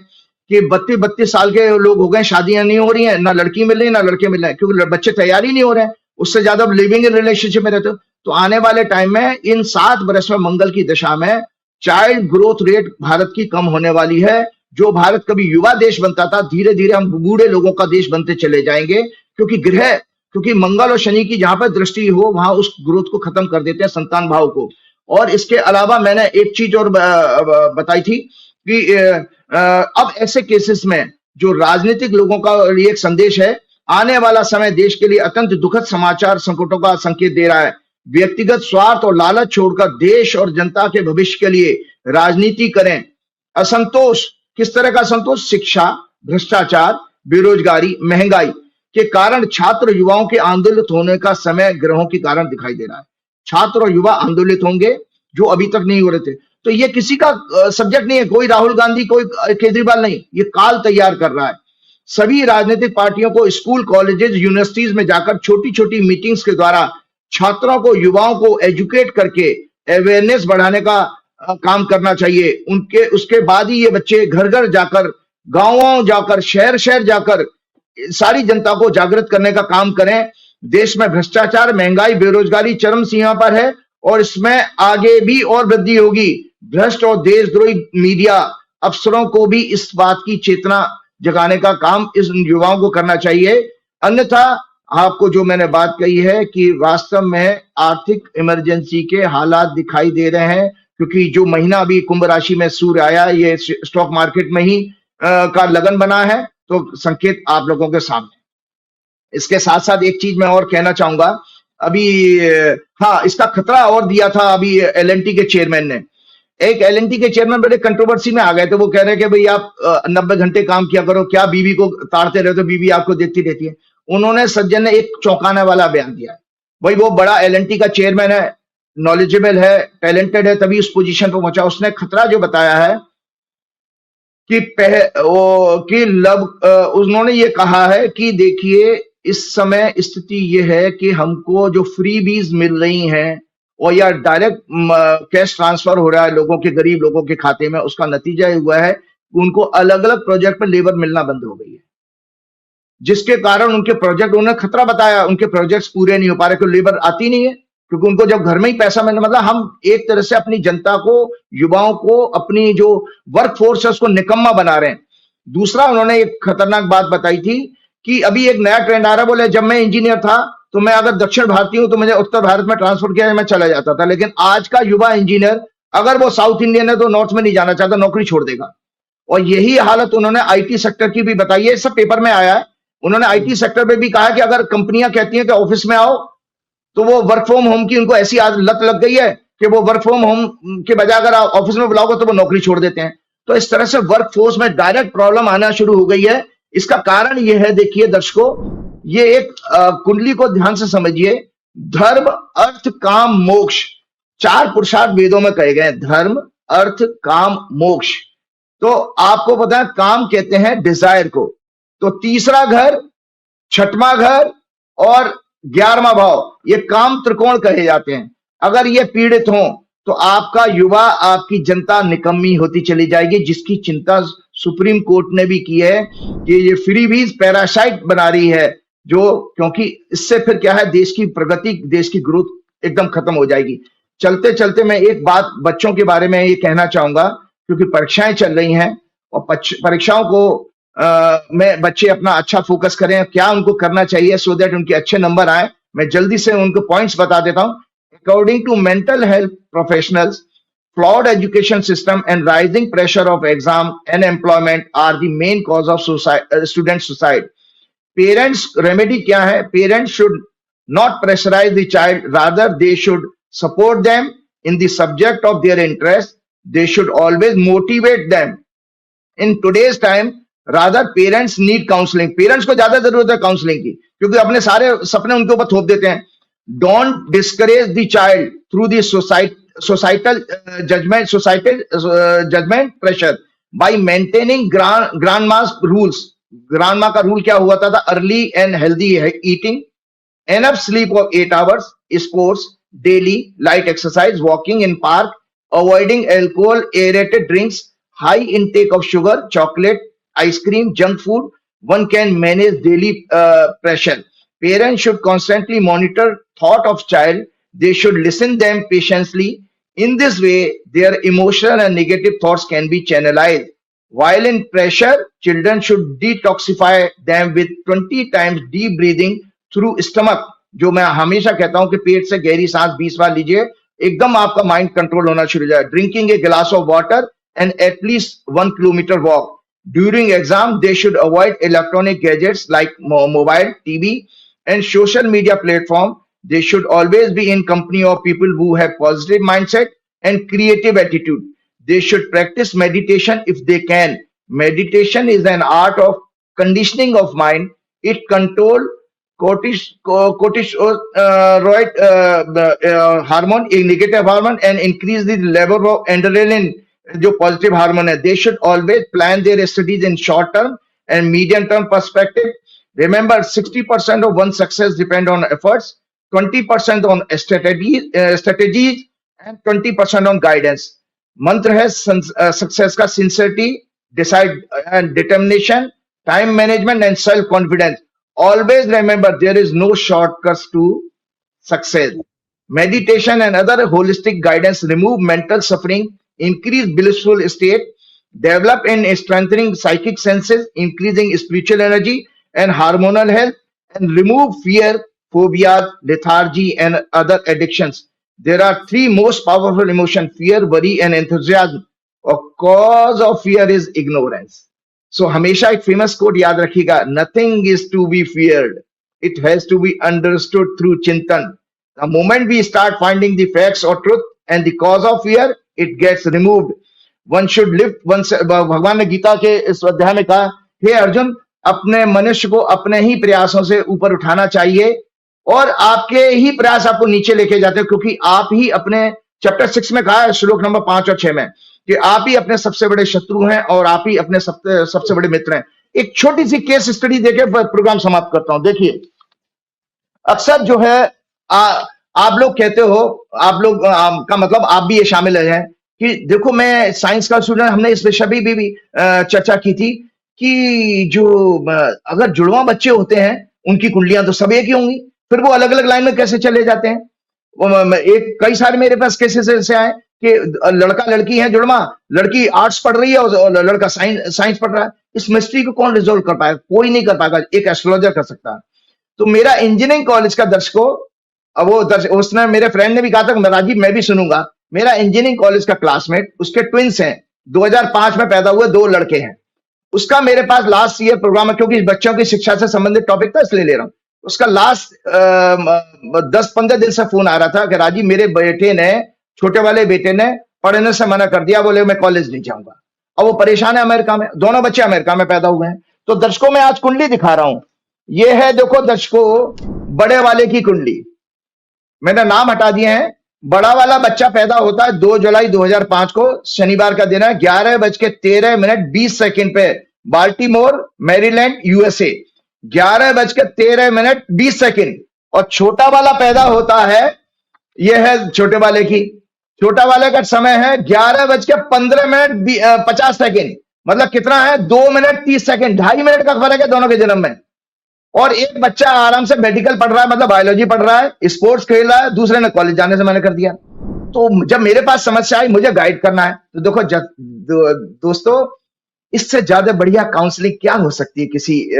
कि 32-32 साल के लोग हो गए, शादियां नहीं हो रही हैं, ना लड़की मिल रही ना लड़के मिल रहे हैं, क्योंकि बच्चे तैयार ही नहीं हो रहे हैं, उससे ज्यादा लिविंग इन रिलेशनशिप में रहते हो। तो आने वाले टाइम में इन 7 वर्ष में मंगल की दशा में चाइल्ड ग्रोथ रेट भारत की कम होने वाली है। जो भारत कभी युवा देश बनता था, धीरे धीरे हम बूढ़े लोगों का देश बनते चले जाएंगे, क्योंकि मंगल और शनि की जहां पर दृष्टि हो वहां उस ग्रोथ को खत्म कर देते हैं, संतान भाव को। और इसके अलावा मैंने एक चीज और बताई थी कि अब ऐसे केसेस में जो राजनीतिक लोगों का ये एक संदेश है, आने वाला समय देश के लिए अत्यंत दुखद समाचार संकटों का संकेत दे रहा है। व्यक्तिगत स्वार्थ और लालच छोड़कर देश और जनता के भविष्य के लिए राजनीति करें। असंतोष, किस तरह का असंतोष? शिक्षा, भ्रष्टाचार, बेरोजगारी, महंगाई के कारण छात्र युवाओं के आंदोलित होने का समय ग्रहों के कारण दिखाई दे रहा है। छात्र और युवा आंदोलित होंगे जो अभी तक नहीं हो रहे थे। तो ये किसी का सब्जेक्ट नहीं है, कोई राहुल गांधी, कोई केजरीवाल नहीं, ये काल तैयार कर रहा है। सभी राजनीतिक पार्टियों को स्कूल, कॉलेजेस, यूनिवर्सिटीज में जाकर छोटी छोटी मीटिंग्स के द्वारा छात्रों को, युवाओं को एजुकेट करके अवेयरनेस बढ़ाने का काम करना चाहिए। उसके बाद ही ये बच्चे घर घर जाकर, गांवों जाकर, शहर शहर जाकर सारी जनता को जागृत करने का काम करें। देश में भ्रष्टाचार, महंगाई, बेरोजगारी चरम सीमा पर है और इसमें आगे भी और वृद्धि होगी। भ्रष्ट और देशद्रोही मीडिया अफसरों को भी इस बात की चेतना जगाने का काम इस युवाओं को करना चाहिए। अन्यथा आपको जो मैंने बात कही है कि वास्तव में आर्थिक इमरजेंसी के हालात दिखाई दे रहे हैं, क्योंकि जो महीना अभी कुंभ राशि में सूर्य आया, ये स्टॉक मार्केट में ही का लगन बना है, तो संकेत आप लोगों के सामने। इसके साथ साथ एक चीज मैं और कहना चाहूंगा, अभी हाँ, इसका खतरा और दिया था अभी एलएनटी के चेयरमैन ने। एक एलएनटी के चेयरमैन बड़े कंट्रोवर्सी में आ गए थे। वो कह रहे हैं कि भाई आप 90 घंटे काम किया करो, क्या बीवी को ताड़ते रहते हो, बीवी आपको देती रहती है। उन्होंने सज्जन ने एक चौंकाने वाला बयान दिया है। भाई वो बड़ा एलएनटी का चेयरमैन है, नॉलेजेबल है, टैलेंटेड है, तभी उस पोजीशन पर पहुंचा। उसने खतरा जो बताया है कि उन्होंने ये कहा है कि देखिए इस समय स्थिति ये है कि हमको जो फ्रीबीज मिल रही हैं और या डायरेक्ट कैश ट्रांसफर हो रहा है लोगों के, गरीब लोगों के खाते में, उसका नतीजा हुआ है कि उनको अलग अलग प्रोजेक्ट पर लेबर मिलना बंद हो गई है, जिसके कारण उनके प्रोजेक्ट, उन्होंने खतरा बताया, उनके प्रोजेक्ट्स पूरे नहीं हो पा रहे, क्योंकि लेबर आती नहीं है, क्योंकि उनको जब घर में ही पैसा मिलने, मतलब हम एक तरह से अपनी जनता को, युवाओं को, अपनी जो वर्क फोर्स है उसको निकम्मा बना रहे हैं। दूसरा उन्होंने एक खतरनाक बात बताई थी कि अभी एक नया ट्रेंड आ रहा है। बोले जब मैं इंजीनियर था तो मैं अगर दक्षिण भारतीय हूं तो मुझे उत्तर भारत में ट्रांसफर किया, मैं चला जाता था, लेकिन आज का युवा इंजीनियर अगर वो साउथ इंडियन है तो नॉर्थ में नहीं जाना चाहता, नौकरी छोड़ देगा। और यही हालत उन्होंने आईटी सेक्टर की भी बताई है, सब पेपर में आया है। उन्होंने आईटी सेक्टर में भी कहा कि अगर कंपनियां कहती हैं कि ऑफिस में आओ, तो वो वर्क फ्रॉम होम की उनको ऐसी लत लग गई है कि वो वर्क फ्रॉम होम के बजाय अगर आप ऑफिस में बुलाओगे तो वो नौकरी छोड़ देते हैं। तो इस तरह से वर्क फोर्स में डायरेक्ट प्रॉब्लम आना शुरू हो गई है। इसका कारण ये है, देखिए दर्शकों, ये एक कुंडली को ध्यान से समझिए। धर्म, अर्थ, काम, मोक्ष, 4 पुरुषार्थ वेदों में कहे गए। धर्म, अर्थ, काम, मोक्ष। तो आपको पता है काम कहते हैं डिजायर को। तो तीसरा घर, छठवां घर और 11वां भाव, ये काम त्रिकोण कहे जाते हैं। अगर ये पीड़ित हो तो आपका युवा, आपकी जनता निकम्मी होती चली जाएगी, जिसकी चिंता सुप्रीम कोर्ट ने भी की है कि ये फ्रीबीज पैरासाइट बना रही है, जो क्योंकि इससे फिर क्या है, देश की प्रगति, देश की ग्रोथ एकदम खत्म हो जाएगी। चलते चलते मैं एक बात बच्चों के बारे में ये कहना चाहूंगा, क्योंकि परीक्षाएं चल रही हैं और परीक्षाओं को में बच्चे अपना अच्छा फोकस करें, क्या उनको करना चाहिए सो दैट उनके अच्छे नंबर आए। मैं जल्दी से उनको पॉइंट्स बता देता हूं। According to mental health professionals, flawed education system and rising pressure of exam and employment are the main cause of student suicide. Parents remedy क्या है? Parents should not pressurize the child, rather they should support them in the subject of their interest. They should always motivate them. In today's time, rather parents need counseling. Parents को ज्यादा जरूरत है counselling की, क्योंकि अपने सारे सपने उनके ऊपर थोप देते हैं। Don't discourage the child through the judgment pressure by maintaining grandma's rules. Grandma का rule क्या हुआ था early and healthy eating, enough sleep of 8 hours, sports, daily, light exercise, walking in park, avoiding alcohol, aerated drinks, high intake of sugar, chocolate, ice cream, junk food. One can manage daily pressure. Parents should constantly monitor thought of child. They should listen them patiently. In this way, their emotional and negative thoughts can be channelized. While in pressure, children should detoxify them with 20 times deep breathing through stomach. जो मैं हमेशा कहता हूं कि पेट से गहरी सांस 20 बार लीजिए, एकदम आपका माइंड कंट्रोल होना शुरू हो जाए. Drinking a glass of water and at least 1 kilometre walk. During exam they should avoid electronic gadgets like mobile, TV and social media platform. They should always be in company of people who have positive mindset and creative attitude. They should practice meditation if they can. Meditation is an art of conditioning of mind. It control cortisoid hormone, a negative hormone, and increase the level of adrenaline, जो positive hormone है. They should always plan their studies in short term and medium term perspective. Remember, 60% of one's success depend on efforts, 20% on strategies, and 20% on guidance. मंत्र है success का sincerity, decide and determination, time management and self confidence. Always remember, there is no shortcuts to success. Meditation and other holistic guidance remove mental suffering, increase blissful state, develop and strengthening psychic senses, increasing spiritual energy and hormonal health, and remove fear, phobias, lethargy, and other addictions. There are 3 most powerful emotions: fear, worry, and enthusiasm. A cause of fear is ignorance. So हमेशा एक famous quote याद रखिएगा, nothing is to be feared, it has to be understood through चिंतन. The moment we start finding the facts or truth and the cause of fear, it gets removed. One should live once. भगवान ने गीता के इस अध्याय में कहा, हे अर्जुन, अपने मनुष्य को अपने ही प्रयासों से ऊपर उठाना चाहिए, और आपके ही प्रयास आपको नीचे लेके जाते हैं, क्योंकि आप ही अपने चैप्टर 6 में कहा है, श्लोक नंबर 5 और 6 में, कि आप ही अपने सबसे बड़े शत्रु हैं और आप ही अपने सबसे बड़े मित्र हैं. एक छोटी सी केस स्टडी देके प्रोग्राम समाप्त करता हूं. देखिए, अक्सर जो है आप लोग कहते हो, आप लोग का मतलब आप भी ये शामिल हैं कि देखो, मैं साइंस का स्टूडेंट, हमने इस विषय भी चर्चा की थी कि जो अगर जुड़वा बच्चे होते हैं उनकी कुंडलियां तो सब एक ही होंगी, फिर वो अलग अलग लाइन में कैसे चले जाते हैं. कई सारे मेरे पास केसेस ऐसे आए कि लड़का लड़की है जुड़वा, लड़की आर्ट्स पढ़ रही है और लड़का साइंस पढ़ रहा है. इस मिस्ट्री को कौन रिजोल्व कर पाएगा? कोई नहीं कर पाएगा, एक एस्ट्रोलॉजर कर सकता है. तो मेरा इंजीनियरिंग कॉलेज का दर्शकों, अब उसने, मेरे फ्रेंड ने भी कहा था राजीव मैं भी सुनूंगा. मेरा इंजीनियरिंग कॉलेज का क्लासमेट, उसके ट्विंस हैं, 2005 में पैदा हुए 2 लड़के हैं. उसका मेरे पास लास्ट ईयर प्रोग्राम है, क्योंकि बच्चों की शिक्षा से संबंधित टॉपिक था इसलिए ले रहा हूं. उसका लास्ट 10-15 दिन से फोन आ रहा था कि राजीव, मेरे बेटे ने, छोटे वाले बेटे ने पढ़ने से मना कर दिया, बोले मैं कॉलेज नहीं जाऊंगा. अब वो परेशान है अमेरिका में, दोनों बच्चे अमेरिका में पैदा हुए हैं. तो दर्शकों में आज कुंडली दिखा रहा हूं. ये है, देखो दर्शकों, बड़े वाले की कुंडली. मैंने नाम हटा दिए हैं. बड़ा वाला बच्चा पैदा होता है 2 जुलाई 2005 को, शनिवार का दिन है, 11:13:20 पे, बाल्टीमोर, मैरीलैंड, यूएसए. 11:13:20. और छोटा वाला पैदा होता है, यह है छोटे वाले की, छोटा वाले का समय है 11:15:50. मतलब कितना है? 2 मिनट 30 सेकंड, 2.5 मिनट का फर्क है दोनों के जन्म में. और एक बच्चा आराम से मेडिकल पढ़ रहा है, मतलब बायोलॉजी पढ़ रहा है, स्पोर्ट्स खेल रहा है, दूसरे ने कॉलेज जाने से मना कर दिया. तो जब मेरे पास समस्या आई, मुझे गाइड करना है, तो देखो दोस्तों, इससे ज्यादा बढ़िया काउंसलिंग क्या हो सकती है किसी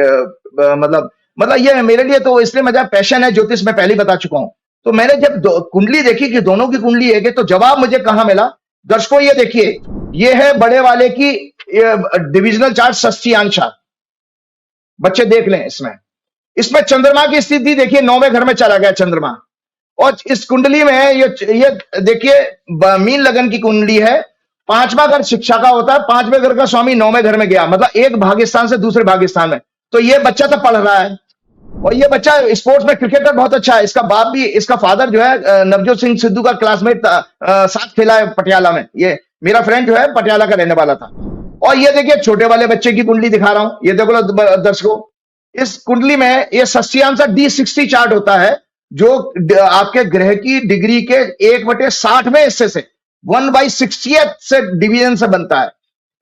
मतलब ये मेरे लिए तो इसलिए मेरा पैशन है, ज्योतिष में पहले ही बता चुका हूं. तो मैंने जब कुंडली देखी कि दोनों की कुंडली है, तो जवाब मुझे कहां मिला? दर्शकों ये देखिए, ये है बड़े वाले की डिविजनल चार्ट, षष्ठीयांश चार्ट. बच्चे देख लें, इसमें चंद्रमा की स्थिति देखिए, 9वें घर में चला गया चंद्रमा. और इस कुंडली में ये देखिए, मीन लगन की कुंडली है. 5वां घर शिक्षा का होता है, 5वें घर का स्वामी 9वें घर में गया, मतलब एक भाग्यस्थान से दूसरे भाग्यस्थान में. तो ये बच्चा तो पढ़ रहा है, और ये बच्चा स्पोर्ट्स में क्रिकेटर बहुत अच्छा है। इसका बाप भी, इसका फादर जो है नवजोत सिंह सिद्धू का क्लासमेट साथ खेला है पटियाला में। ये मेरा फ्रेंड जो है पटियाला का रहने वाला था। और ये देखिए छोटे वाले बच्चे की कुंडली दिखा रहा हूं, ये देखो दर्शकों, इस कुंडली में ये सस्यांश D60 चार्ट होता है, जो आपके ग्रह की डिग्री के 1/60वें हिस्से से 1/60th से डिवीजन से बनता है।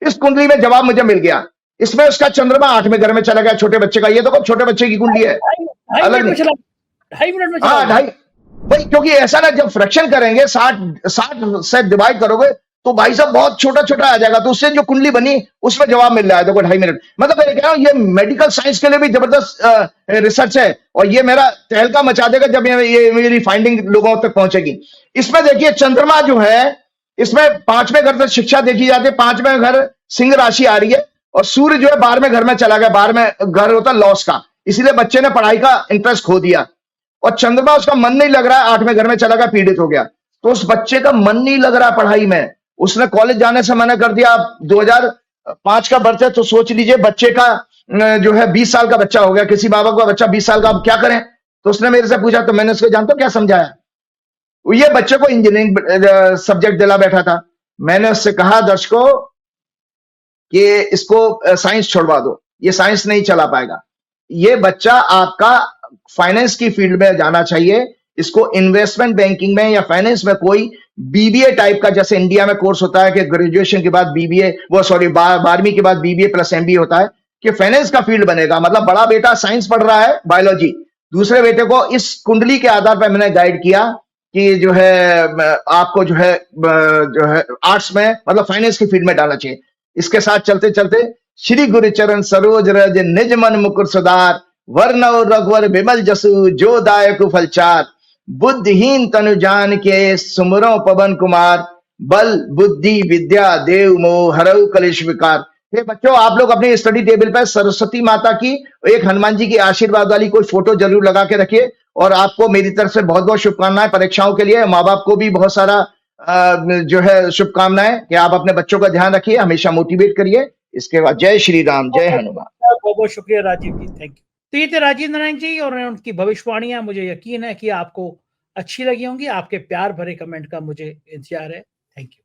इस कुंडली में जवाब मुझे मिल गया। इसमें उसका चंद्रमा 8वें घर में चला गया छोटे बच्चे का। ये देखो छोटे बच्चे की कुंडली है, अलग नहीं। 2.5 मिनट में हाँ 2.5 भाई, क्योंकि ऐसा ना, जब फ्रैक्शन करेंगे 60 से डिवाइड करोगे तो भाई साहब बहुत छोटा छोटा आ जाएगा। तो उससे जो कुंडली बनी उसमें जवाब मिल रहा है, देखो 2.5 मिनट। मतलब मैं कह रहा हूं ये मेडिकल साइंस के लिए भी जबरदस्त रिसर्च है, और ये मेरा तहलका मचा देगा जब ये मेरी फाइंडिंग लोगों तक पहुंचेगी। इसमें देखिए चंद्रमा जो है, इसमें 5वें घर से शिक्षा देखी जाती है। 5वें घर सिंह राशि आ रही है, और सूर्य जो है 12वें घर में चला गया। 12वें घर होता है लॉस का, इसीलिए बच्चे ने पढ़ाई का इंटरेस्ट खो दिया। और चंद्रमा उसका मन नहीं लग रहा है, 8वें घर में चला गया, पीड़ित हो गया। तो उस बच्चे का मन नहीं लग रहा पढ़ाई में, उसने कॉलेज जाने से मना कर दिया। 2005 का बर्थ है, तो सोच लीजिए बच्चे का जो है 20 साल का बच्चा हो गया। किसी बाबा का बच्चा 20 साल का, अब क्या करें? तो उसने मेरे से पूछा, तो मैंने उसको जानते हो क्या समझाया? ये बच्चे को इंजीनियरिंग सब्जेक्ट दिला बैठा था। मैंने उससे कहा दर्शकों कि इसको साइंस छोड़वा दो, ये साइंस नहीं चला पाएगा। ये बच्चा आपका फाइनेंस की फील्ड में जाना चाहिए। इसको इन्वेस्टमेंट बैंकिंग में या फाइनेंस में कोई बीबीए टाइप का, जैसे इंडिया में कोर्स होता है कि ग्रेजुएशन के बाद बीबीए, 12वीं के बाद बीबीए प्लस एमबीए होता है, कि फाइनेंस का फील्ड बनेगा। मतलब बड़ा बेटा साइंस पढ़ रहा है, बायोलॉजी, दूसरे बेटे को इस कुंडली के आधार पर मैंने गाइड किया कि जो है आपको जो है आर्ट्स में, मतलब फाइनेंस की फील्ड में डालना चाहिए। इसके साथ चलते चलते श्री गुरु चरण सरोज रज निज मन मुकुर सुधार, वर्णव रघुवर विमल जसु जो दायक फलचार, बुद्धिहीन तनु जान के सुमरो पवन कुमार, बल बुद्धि विद्या देव मोह हरऊ कलेश विकार। हे बच्चों, आप लोग अपने स्टडी टेबल पर सरस्वती माता की, एक हनुमान जी की आशीर्वाद वाली कोई फोटो जरूर लगा के रखिए। और आपको मेरी तरफ से बहुत बहुत शुभकामनाएं परीक्षाओं के लिए। माँ बाप को भी बहुत सारा जो है शुभकामनाएं कि आप अपने बच्चों का ध्यान रखिए, हमेशा मोटिवेट करिए। इसके बाद जय श्री राम, जय हनुमान। बहुत बहुत शुक्रिया राजीव जी, थैंक यू। तो ये थे राजीव नारायण जी, और उनकी भविष्यवाणियां मुझे यकीन है कि आपको अच्छी लगी होंगी। आपके प्यार भरे कमेंट का मुझे इंतजार है। Thank you.